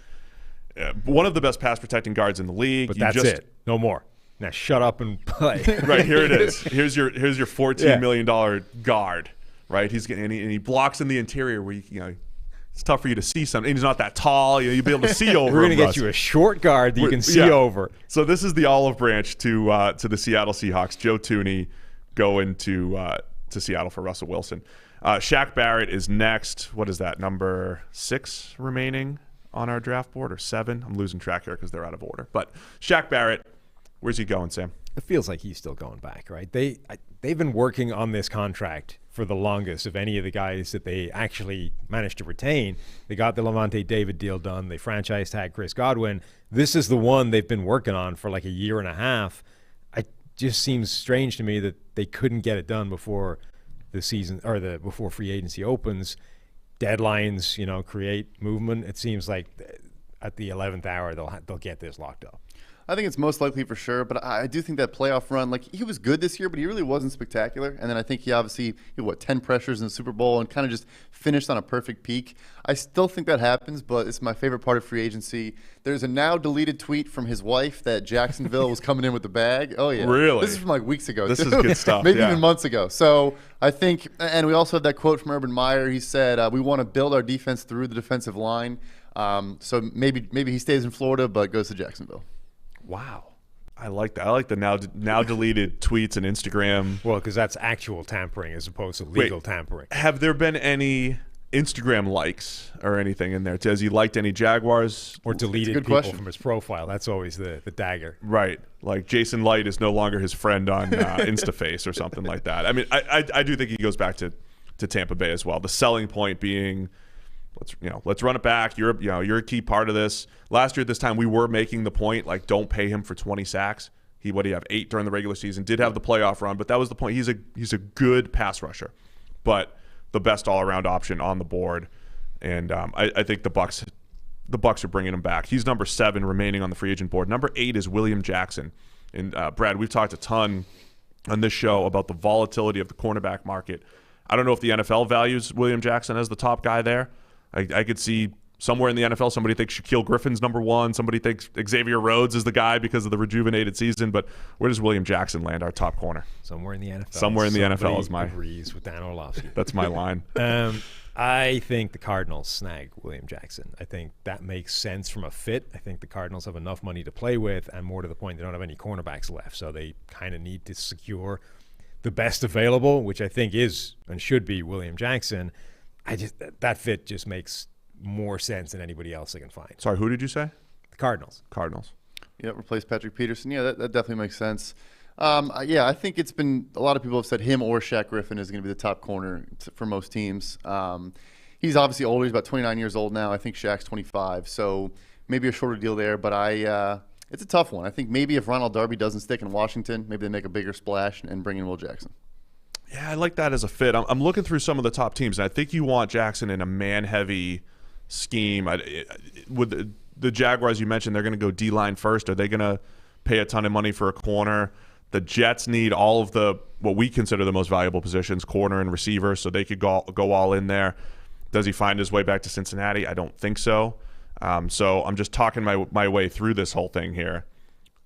guards in the league. But that's it. No more. Now shut up and play. Right, here it is. Here's your $14 million guard. Right, he's getting and he blocks in the interior where it's tough for you to see something. And he's not that tall. You'll be able to see over. We're going to get you a short guard that you can see over. So this is the olive branch to the Seattle Seahawks. Joe Thuney going to Seattle for Russell Wilson. Shaq Barrett is next. What is that, number 6 remaining on our draft board, or 7? I'm losing track here because they're out of order. But Shaq Barrett, where's he going, Sam? It feels like he's still going back, right? They've been working on this contract for the longest of any of the guys that they actually managed to retain. They got the Lavonte David deal done. They franchise tagged Chris Godwin. This is the one they've been working on for like a year and a half. It just seems strange to me that they couldn't get it done before the season or before free agency opens. Deadlines, create movement. It seems like at the 11th hour they'll get this locked up. I think it's most likely for sure, but I do think that playoff run, he was good this year, but he really wasn't spectacular. And then I think he obviously, 10 pressures in the Super Bowl and kind of just finished on a perfect peak. I still think that happens, but it's my favorite part of free agency. There's a now deleted tweet from his wife that Jacksonville was coming in with the bag. Oh, yeah. Really? This is from weeks ago. This is good stuff. Maybe even months ago. So I think, and we also have that quote from Urban Meyer. He said, we want to build our defense through the defensive line. So maybe he stays in Florida, but goes to Jacksonville. Wow. I like that. I like the now deleted tweets and Instagram. Well, because that's actual tampering as opposed to legal tampering. Have there been any Instagram likes or anything in there? Has he liked any Jaguars? Or deleted people from his profile? That's always the dagger. Right. Like Jason Light is no longer his friend on InstaFace or something like that. I mean, I do think he goes back to Tampa Bay as well. The selling point being, let's run it back. You're a key part of this. Last year at this time, we were making the point, like, don't pay him for 20 sacks. What do you have, 8 during the regular season? Did have the playoff run, but that was the point. He's a good pass rusher, but the best all-around option on the board. And I think the Bucs are bringing him back. He's number 7 remaining on the free agent board. Number 8 is William Jackson. And Brad, we've talked a ton on this show about the volatility of the cornerback market. I don't know if the NFL values William Jackson as the top guy there. I could see somewhere in the NFL somebody thinks Shaquille Griffin's number 1. Somebody thinks Xavier Rhodes is the guy because of the rejuvenated season. But where does William Jackson land, our top corner? Somewhere in the NFL. Somewhere in the NFL is my agrees with Dan Orlovsky. That's my line. I think the Cardinals snag William Jackson. I think that makes sense from a fit. I think the Cardinals have enough money to play with, and more to the point, they don't have any cornerbacks left. So they kind of need to secure the best available, which I think is and should be William Jackson. That fit just makes more sense than anybody else I can find. Sorry, who did you say? The Cardinals. Yeah, replace Patrick Peterson. Yeah, that definitely makes sense. I think it's been a lot of people have said him or Shaq Griffin is going to be the top corner for most teams. He's obviously older. He's about 29 years old now. I think Shaq's 25, so maybe a shorter deal there. But it's a tough one. I think maybe if Ronald Darby doesn't stick in Washington, maybe they make a bigger splash and bring in Will Jackson. Yeah, I like that as a fit. I'm looking through some of the top teams, and I think you want Jackson in a man-heavy scheme. With the Jaguars you mentioned, they're going to go D-line first. Are they going to pay a ton of money for a corner? The Jets need all of what we consider the most valuable positions, corner and receiver, so they could go all in there. Does he find his way back to Cincinnati? I don't think so. So I'm just talking my way through this whole thing here,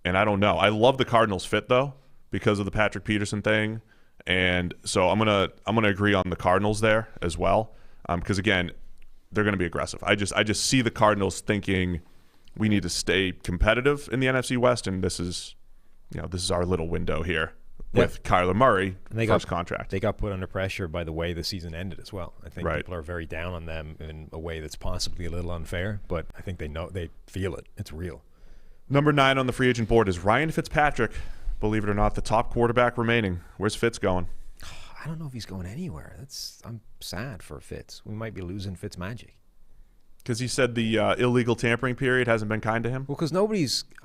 and I don't know. I love the Cardinals fit though because of the Patrick Peterson thing, and so I'm gonna agree on the Cardinals there as well because again, they're going to be aggressive. I just see the Cardinals thinking we need to stay competitive in the NFC West, and this is our little window here with Kyler Murray, first contract. They got put under pressure by the way the season ended as well. I think people are very down on them in a way that's possibly a little unfair, but I think they feel it. It's real. Number 9 on the free agent board is Ryan Fitzpatrick. Believe it or not, the top quarterback remaining. Where's Fitz going? I don't know if he's going anywhere. I'm sad for Fitz. We might be losing Fitz magic. Because he said the illegal tampering period hasn't been kind to him? Well, because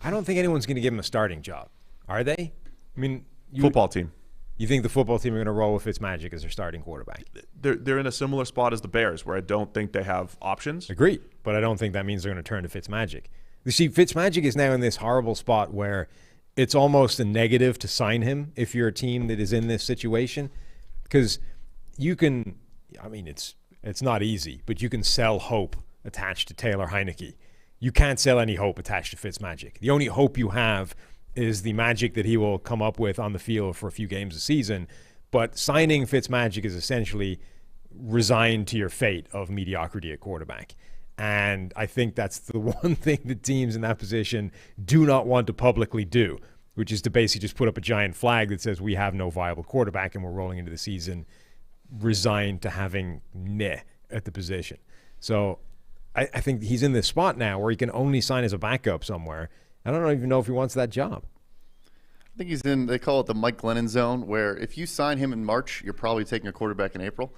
I don't think anyone's going to give him a starting job. Are they? I mean, football team. You think the football team are going to roll with Fitzmagic as their starting quarterback? They're in a similar spot as the Bears, where I don't think they have options. Agreed, but I don't think that means they're going to turn to Fitzmagic. You see, Fitzmagic is now in this horrible spot where it's almost a negative to sign him if you're a team that is in this situation. Because you can, I mean, it's not easy, but you can sell hope attached to Taylor Heineke. You can't sell any hope attached to Fitzmagic. The only hope you have is the magic that he will come up with on the field for a few games a season. But signing Fitzmagic is essentially resigned to your fate of mediocrity at quarterback. And I think that's the one thing that teams in that position do not want to publicly do, which is to basically just put up a giant flag that says we have no viable quarterback and we're rolling into the season resigned to having meh at the position. So I think he's in this spot now where he can only sign as a backup somewhere. I don't even know if he wants that job. I think he's in, they call it the Mike Glennon zone, where if you sign him in March, you're probably taking a quarterback in April.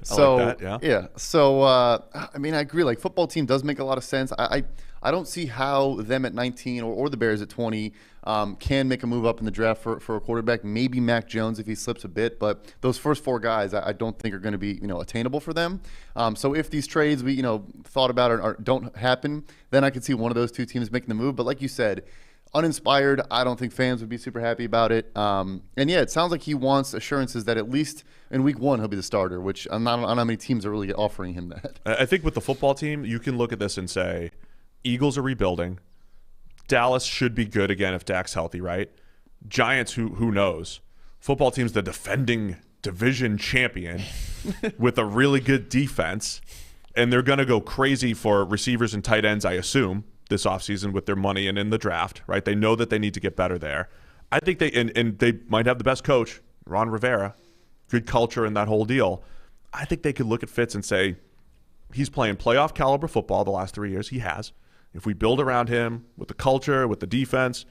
So, like that, yeah. So, I mean, I agree. Like, football team does make a lot of sense. I don't see how them at 19 or the Bears at 20 can make a move up in the draft for a quarterback. Maybe Mac Jones if he slips a bit, but those first 4 guys I don't think are going to be attainable for them. So if these trades we thought about or don't happen, then I could see one of those 2 teams making the move. But like you said, uninspired, I don't think fans would be super happy about it. And yeah, it sounds like he wants assurances that at least in week 1 he'll be the starter, which I don't know how many teams are really offering him that. I think with the football team, you can look at this and say, Eagles are rebuilding. Dallas should be good again if Dak's healthy, right? Giants, who knows? Football team's the defending division champion with a really good defense, and they're going to go crazy for receivers and tight ends, I assume, this offseason with their money and in the draft, right? They know that they need to get better there. I think they might have the best coach, Ron Rivera, good culture and that whole deal. I think they could look at Fitz and say, he's playing playoff caliber football the last 3 years. He has. If we build around him with the culture, with the defense,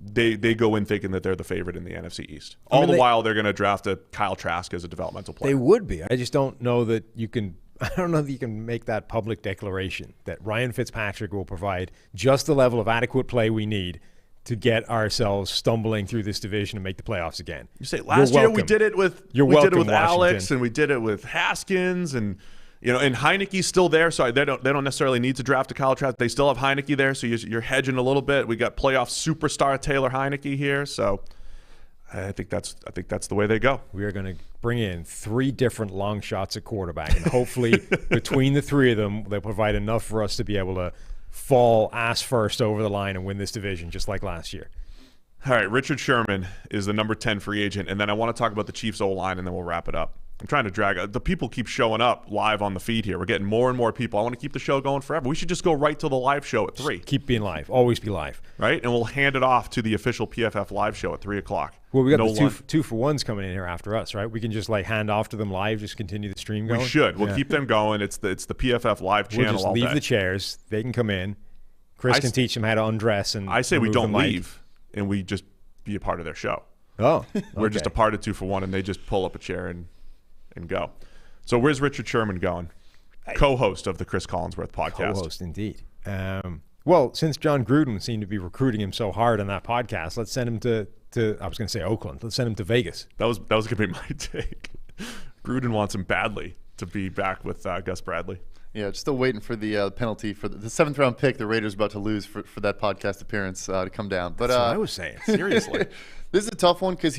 they go in thinking that they're the favorite in the NFC East. All the while, they're going to draft a Kyle Trask as a developmental player. They would be. I just don't know that you can. I don't know that you can make that public declaration that Ryan Fitzpatrick will provide just the level of adequate play we need to get ourselves stumbling through this division and make the playoffs again. You say last year we did it with Alex, and we did it with Haskins, and and Heineke's still there, so they don't necessarily need to draft a Kyle Trask. They still have Heineke there, so you're hedging a little bit. We got playoff superstar Taylor Heineke here, so I think that's the way they go. We are going to bring in 3 different long shots at quarterback, and hopefully between the 3 of them, they'll provide enough for us to be able to fall ass first over the line and win this division, just like last year. All right, Richard Sherman is the number 10 free agent, and then I want to talk about the Chiefs O-line, and then we'll wrap it up. I'm trying to drag – the people keep showing up live on the feed here. We're getting more and more people. I want to keep the show going forever. We should just go right to the live show at 3. Keep being live. Always be live. Right? And we'll hand it off to the official PFF live show at 3 o'clock. Well, we got the two for ones coming in here after us, right? We can just hand off to them live, just continue the stream going. We should. We'll keep them going. It's the PFF live channel all day. We'll just leave the chairs. They can come in. Chris can teach them how to undress. And I say we don't leave, and we just be a part of their show. Oh, We're just a part of 2 for 1, and they just pull up a chair and go. So where's Richard Sherman going? Co-host of the Chris Collinsworth podcast. Co-host, indeed. Well, since John Gruden seemed to be recruiting him so hard on that podcast, let's send him to I was going to say Oakland. Let's send him to Vegas. That was going to be my take. Gruden wants him badly to be back with Gus Bradley. Yeah, still waiting for the penalty for the 7th-round pick the Raiders are about to lose for that podcast appearance to come down. But that's what I was saying. Seriously. This is a tough one because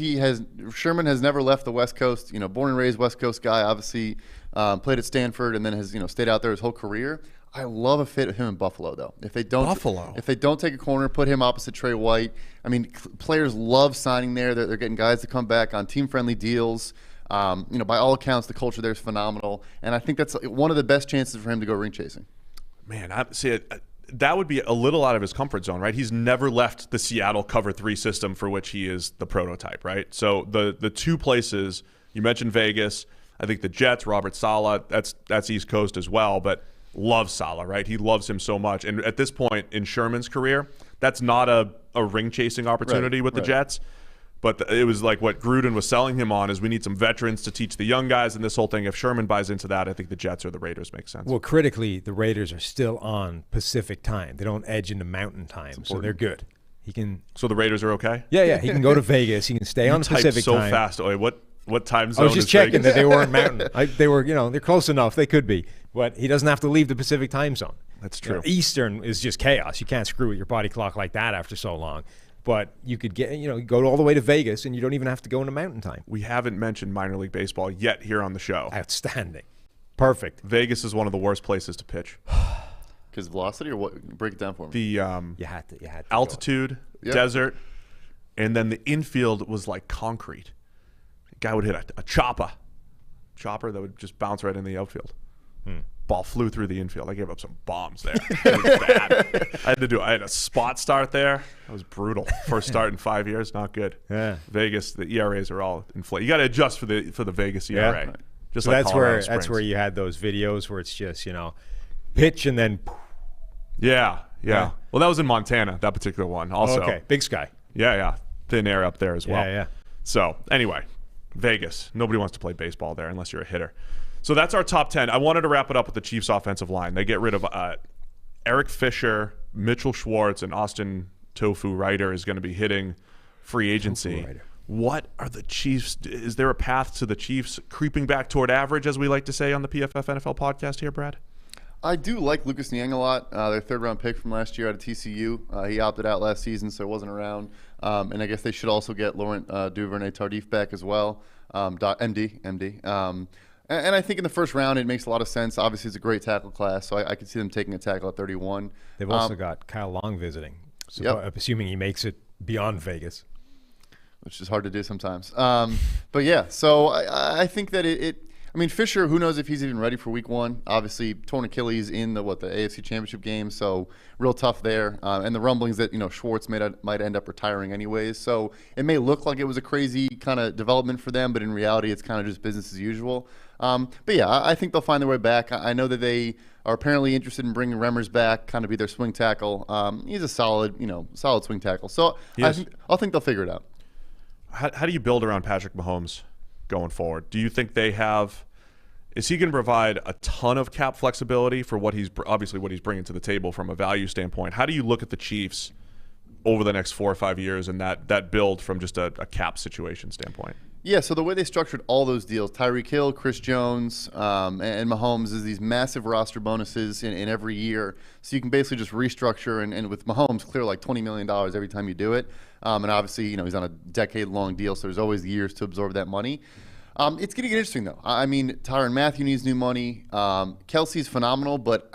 Sherman has never left the West Coast. Born and raised West Coast guy, obviously played at Stanford and then has stayed out there his whole career. I love a fit of him in Buffalo though. If they don't take a corner, put him opposite Trey White. I mean, players love signing there. They're getting guys to come back on team-friendly deals. By all accounts, the culture there is phenomenal, and I think that's one of the best chances for him to go ring chasing. Man, that would be a little out of his comfort zone, right? He's never left the Seattle cover 3 system for which he is the prototype, right? So the 2 places you mentioned, Vegas. I think the Jets, Robert Saleh, that's East Coast as well, but loves Saleh, right? He loves him so much, and at this point in Sherman's career, that's not a ring chasing opportunity with the Jets. But it was like what Gruden was selling him on is we need some veterans to teach the young guys and this whole thing. If Sherman buys into that, I think the Jets or the Raiders make sense. Well, critically, the Raiders are still on Pacific time. They don't edge into Mountain time, so they're good. He can. So the Raiders are okay? Yeah. He can go to Vegas. He can stay on Pacific time. So fast. Oh, what time zone? I was just checking that they weren't Mountain. They were, they're close enough. They could be, but he doesn't have to leave the Pacific time zone. That's true. Eastern is just chaos. You can't screw with your body clock like that after so long. But you could go all the way to Vegas, and you don't even have to go into Mountain time. We haven't mentioned minor league baseball yet here on the show. Outstanding. Perfect. Vegas is one of the worst places to pitch. Because velocity, or what? Break it down for me. You had to altitude, desert, and then the infield was like concrete. The guy would hit a chopper that would just bounce right in the outfield. Ball flew through the infield. I gave up some bombs there. It was bad. I had a spot start there. That was brutal. First start in 5 years, not good. Yeah. Vegas, the ERAs are all inflated. You got to adjust for the Vegas ERA. Yeah. Just so like that's where you had those videos where it's just pitch and then. Yeah. Well, that was in Montana, that particular one. Also, okay, Big Sky. Yeah. Thin air up there as well. Yeah. So anyway, Vegas. Nobody wants to play baseball there unless you're a hitter. So that's our top 10. I wanted to wrap it up with the Chiefs' offensive line. They get rid of Eric Fisher, Mitchell Schwartz, and Austin Tofu Ryder is going to be hitting free agency. What are the Chiefs? Is there a path to the Chiefs creeping back toward average, as we like to say on the PFF NFL podcast here, Brad? I do like Lucas Niang a lot. Their 3rd-round pick from last year out of TCU. He opted out last season, so wasn't around. And I guess they should also get Laurent Duvernay-Tardif back as well, MD. And I think in the first round, it makes a lot of sense. Obviously, it's a great tackle class, so I could see them taking a tackle at 31. They've also got Kyle Long visiting, so assuming he makes it beyond Vegas. Which is hard to do sometimes. But yeah, so I think that I mean, Fisher, who knows if he's even ready for week 1. Obviously, torn Achilles in the AFC Championship game, so real tough there. And the rumblings that, Schwartz might end up retiring anyways. So it may look like it was a crazy kind of development for them, but in reality, it's kind of just business as usual. But yeah, I think they'll find their way back. I know that they are apparently interested in bringing Remmers back, kind of be their swing tackle. He's a solid swing tackle. So I think they'll figure it out. How do you build around Patrick Mahomes going forward? Do you think is he going to provide a ton of cap flexibility for what he's bringing to the table from a value standpoint? How do you look at the Chiefs over the next 4 or 5 years and that build from just a cap situation standpoint? Yeah, so the way they structured all those deals, Tyreek Hill, Chris Jones, and Mahomes, is these massive roster bonuses in every year. So you can basically just restructure, and with Mahomes, clear like $20 million every time you do it. And obviously, he's on a decade-long deal, so there's always years to absorb that money. It's going to get interesting, though. I mean, Tyrann Mathieu needs new money. Kelsey's phenomenal, but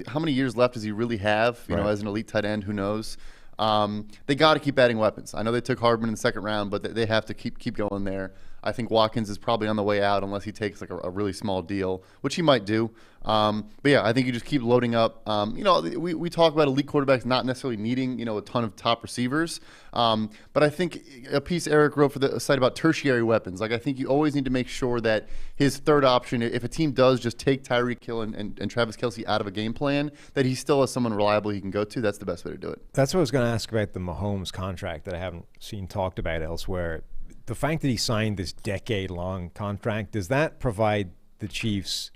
how many years left does he really have, as an elite tight end? Who knows? They got to keep adding weapons. I know they took Hardman in the second round, but they have to keep going there. I think Watkins is probably on the way out unless he takes like a really small deal, which he might do. But yeah, I think you just keep loading up. We talk about elite quarterbacks not necessarily needing, a ton of top receivers. But I think a piece Eric wrote for the site about tertiary weapons. Like, I think you always need to make sure that his third option, if a team does just take Tyreek Hill and Travis Kelce out of a game plan, that he still has someone reliable he can go to. That's the best way to do it. That's what I was going to ask about the Mahomes contract that I haven't seen talked about elsewhere. The fact that he signed this decade-long contract, does that provide the Chiefs,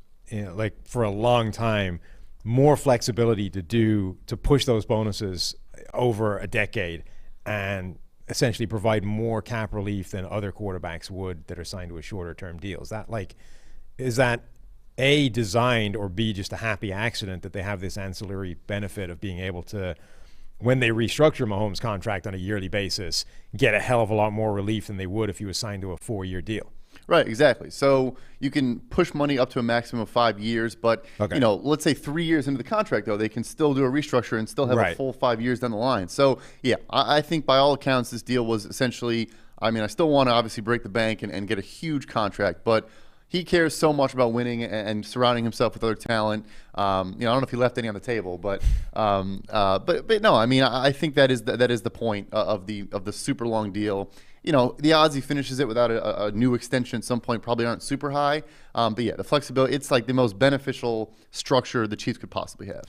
for a long time, more flexibility to push those bonuses over a decade and essentially provide more cap relief than other quarterbacks would that are signed to a shorter-term deal? Is that A, designed, or B, just a happy accident that they have this ancillary benefit of being able to, when they restructure Mahomes' contract on a yearly basis, get a hell of a lot more relief than they would if he was signed to a 4-year deal? Right, exactly. So you can push money up to a maximum of 5 years, but let's say 3 years into the contract, though, they can still do a restructure and still have a full 5 years down the line. So yeah, I think by all accounts, this deal was essentially, I still want to obviously break the bank and get a huge contract, but he cares so much about winning and surrounding himself with other talent. I don't know if he left any on the table, but no. I think that is the point of the super long deal. The odds he finishes it without a new extension at some point probably aren't super high. But yeah, the flexibility, it's like the most beneficial structure the Chiefs could possibly have.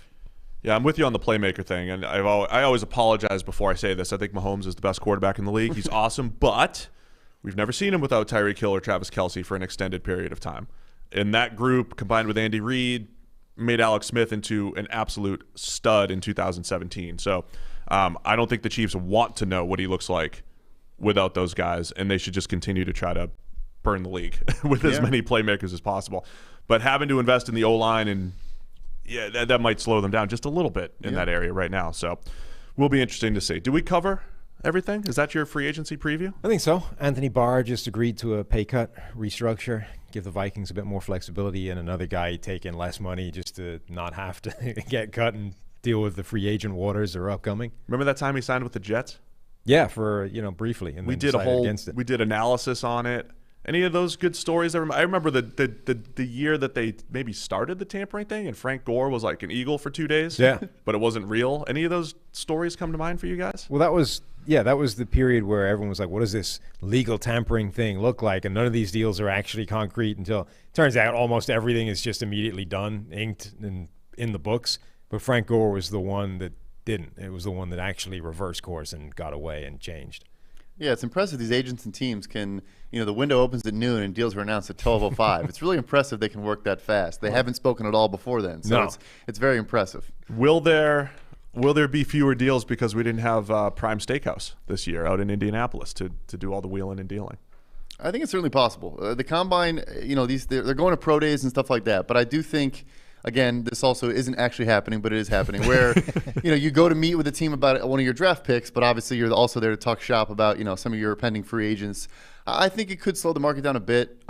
Yeah, I'm with you on the playmaker thing, and I always apologize before I say this. I think Mahomes is the best quarterback in the league. He's awesome, but we've never seen him without Tyreek Hill or Travis Kelce for an extended period of time. And that group, combined with Andy Reid, made Alex Smith into an absolute stud in 2017. So I don't think the Chiefs want to know what he looks like without those guys, and they should just continue to try to burn the league with as many playmakers as possible. But having to invest in the O-line, and that might slow them down just a little bit in that area right now. So will be interesting to see. Do we cover everything? Is that your free agency preview? I think so. Anthony Barr just agreed to a pay cut restructure, give the Vikings a bit more flexibility, and another guy taking less money just to not have to get cut and deal with the free agent waters that are upcoming. Remember that time he signed with the Jets? Yeah, for briefly, and we did we did analysis on it. Any of those good stories? I remember the year that they maybe started the tampering thing, and Frank Gore was like an eagle for 2 days. Yeah, but it wasn't real. Any of those stories come to mind for you guys? Well, that was the period where everyone was like, "What does this legal tampering thing look like?" And none of these deals are actually concrete until it turns out almost everything is just immediately done, inked, and in the books. But Frank Gore was the one that didn't. It was the one that actually reversed course and got away and changed. Yeah, it's impressive these agents and teams can, the window opens at noon and deals are announced at 12:05. It's really impressive they can work that fast. They haven't spoken at all before then, so it's very impressive. Will there be fewer deals because we didn't have Prime Steakhouse this year out in Indianapolis to do all the wheeling and dealing? I think it's certainly possible. The Combine, they're going to pro days and stuff like that, but I do think, again, this also isn't actually happening, but it is happening, where you go to meet with a team about one of your draft picks, but obviously you're also there to talk shop about some of your pending free agents. I think it could slow the market down a bit.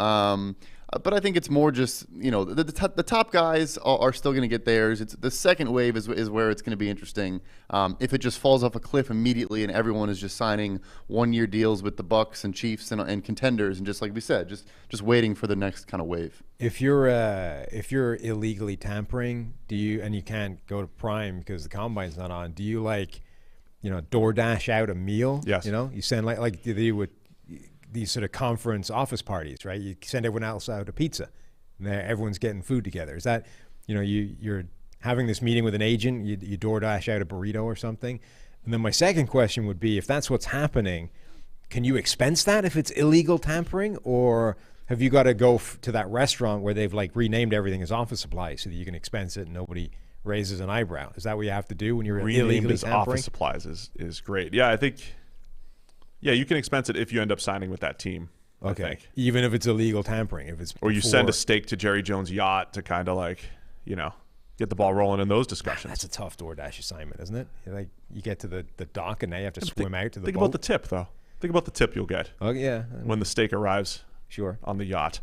But I think it's more just, the top guys are still going to get theirs. It's the second wave is where it's going to be interesting. If it just falls off a cliff immediately and everyone is just signing 1-year deals with the Bucks and Chiefs and contenders, and just like we said, just waiting for the next kind of wave. If you're illegally tampering, and you can't go to Prime because the combine's not on, do you DoorDash out a meal? Yes. You send like they do with these sort of conference office parties, right? You send everyone else out a pizza, and everyone's getting food together. Is that, you're having this meeting with an agent, you DoorDash out a burrito or something? And then my second question would be, if that's what's happening, can you expense that if it's illegal tampering, or have you got to go to that restaurant where they've renamed everything as office supplies so that you can expense it and nobody raises an eyebrow? Is that what you have to do when you're illegally tampering? Office supplies is great. Yeah, I think. Yeah, you can expense it if you end up signing with that team. Okay, I think. Even if it's illegal tampering, or you send a steak to Jerry Jones' yacht to kind of get the ball rolling in those discussions. That's a tough DoorDash assignment, isn't it? You get to the dock and now you have to swim out to the boat. Think about the tip, though. Think about the tip you'll get. Oh yeah, when the steak arrives. Sure. On the yacht.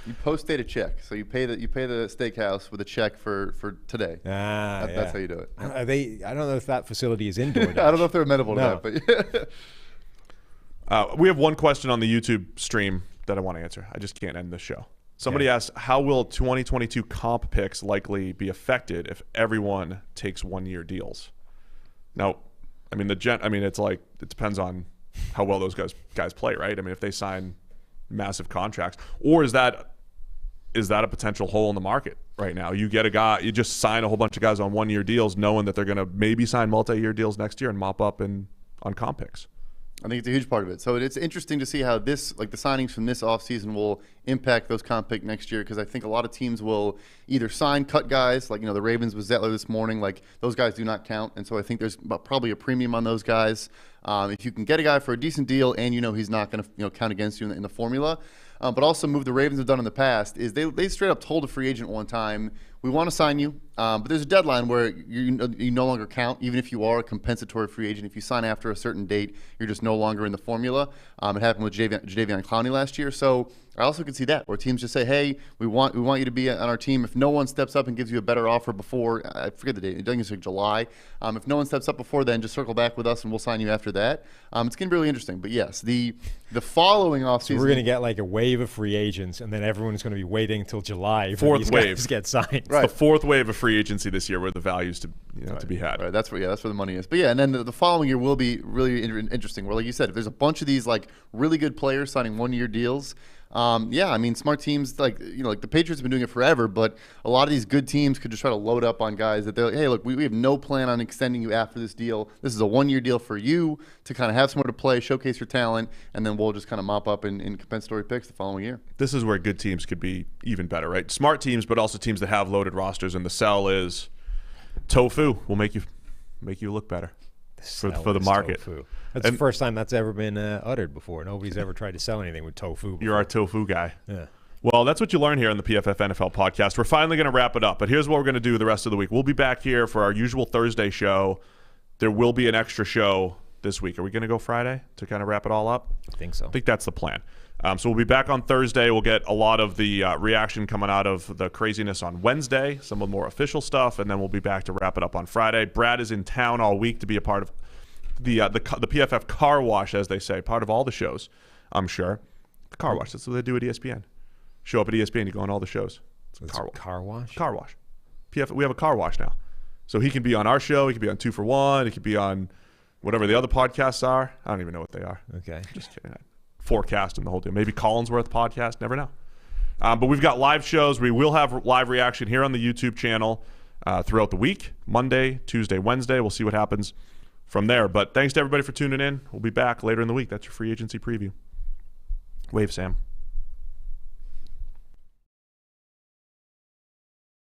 You post-date a check, so you pay the steakhouse with a check for today. That's how you do it. I don't know if that facility is in DoorDash. I don't know if they're amenable to that, but. We have one question on the YouTube stream that I want to answer. I just can't end the show. Somebody asked, how will 2022 comp picks likely be affected if everyone takes 1-year deals? Now, it's it depends on how well those guys play, right? I mean, if they sign massive contracts, or is that a potential hole in the market right now? You get a guy, you just sign a whole bunch of guys on 1-year deals, knowing that they're going to maybe sign multi-year deals next year and mop up on comp picks. I think it's a huge part of it. So it's interesting to see how the signings from this offseason will impact those comp pick next year, because I think a lot of teams will either cut guys, the Ravens with Zettler this morning, those guys do not count. And so I think there's probably a premium on those guys. If you can get a guy for a decent deal and he's not going to count against you in the formula. But also move the Ravens have done in the past is they straight up told a free agent one time, we want to sign you, but there's a deadline where you no longer count, even if you are a compensatory free agent. If you sign after a certain date, you're just no longer in the formula. It happened with Jadeveon Clowney last year. So I also could see that, where teams just say, hey, we want you to be on our team. If no one steps up and gives you a better offer before, I forget the date, I think it's July. If no one steps up before then, just circle back with us and we'll sign you after that. It's going to be really interesting. But yes, the following offseason. So we're going to get a wave of free agents, and then everyone's going to be waiting until July for these guys to get signed. Right. It's the fourth wave of free agency this year, where the value's to be had. Right. That's where the money is. But yeah, and then the following year will be really interesting. Where, like you said, if there's a bunch of these really good players signing 1-year deals. Smart teams the Patriots have been doing it forever, but a lot of these good teams could just try to load up on guys that they're like, hey, look, we have no plan on extending you after this deal. This is a 1-year deal for you to kind of have somewhere to play, showcase your talent, and then we'll just kind of mop up in compensatory picks the following year. This is where good teams could be even better, right? Smart teams, but also teams that have loaded rosters, and the sell is tofu will make you look better for the market. Tofu. That's the first time that's ever been uttered before. Nobody's ever tried to sell anything with tofu before. You're our tofu guy. Yeah. Well, that's what you learn here on the PFF NFL podcast. We're finally going to wrap it up, but here's what we're going to do the rest of the week. We'll be back here for our usual Thursday show. There will be an extra show this week. Are we going to go Friday to kind of wrap it all up? I think so. I think that's the plan. So we'll be back on Thursday. We'll get a lot of the reaction coming out of the craziness on Wednesday, some of the more official stuff, and then we'll be back to wrap it up on Friday. Brad is in town all week to be a part of the PFF car wash, as they say, part of all the shows, I'm sure. The car wash, that's what they do at ESPN. Show up at ESPN, you go on all the shows. It's car wash? Car wash. PFF, we have a car wash now. So he can be on our show, he can be on 2 for 1, he can be on whatever the other podcasts are. I don't even know what they are. Okay. Just kidding. I forecast and the whole deal. Maybe Collinsworth podcast, never know. But we've got live shows. We will have live reaction here on the YouTube channel throughout the week, Monday, Tuesday, Wednesday. We'll see what happens from there. But thanks to everybody for tuning in. We'll be back later in the week. That's your free agency preview. Wave, Sam.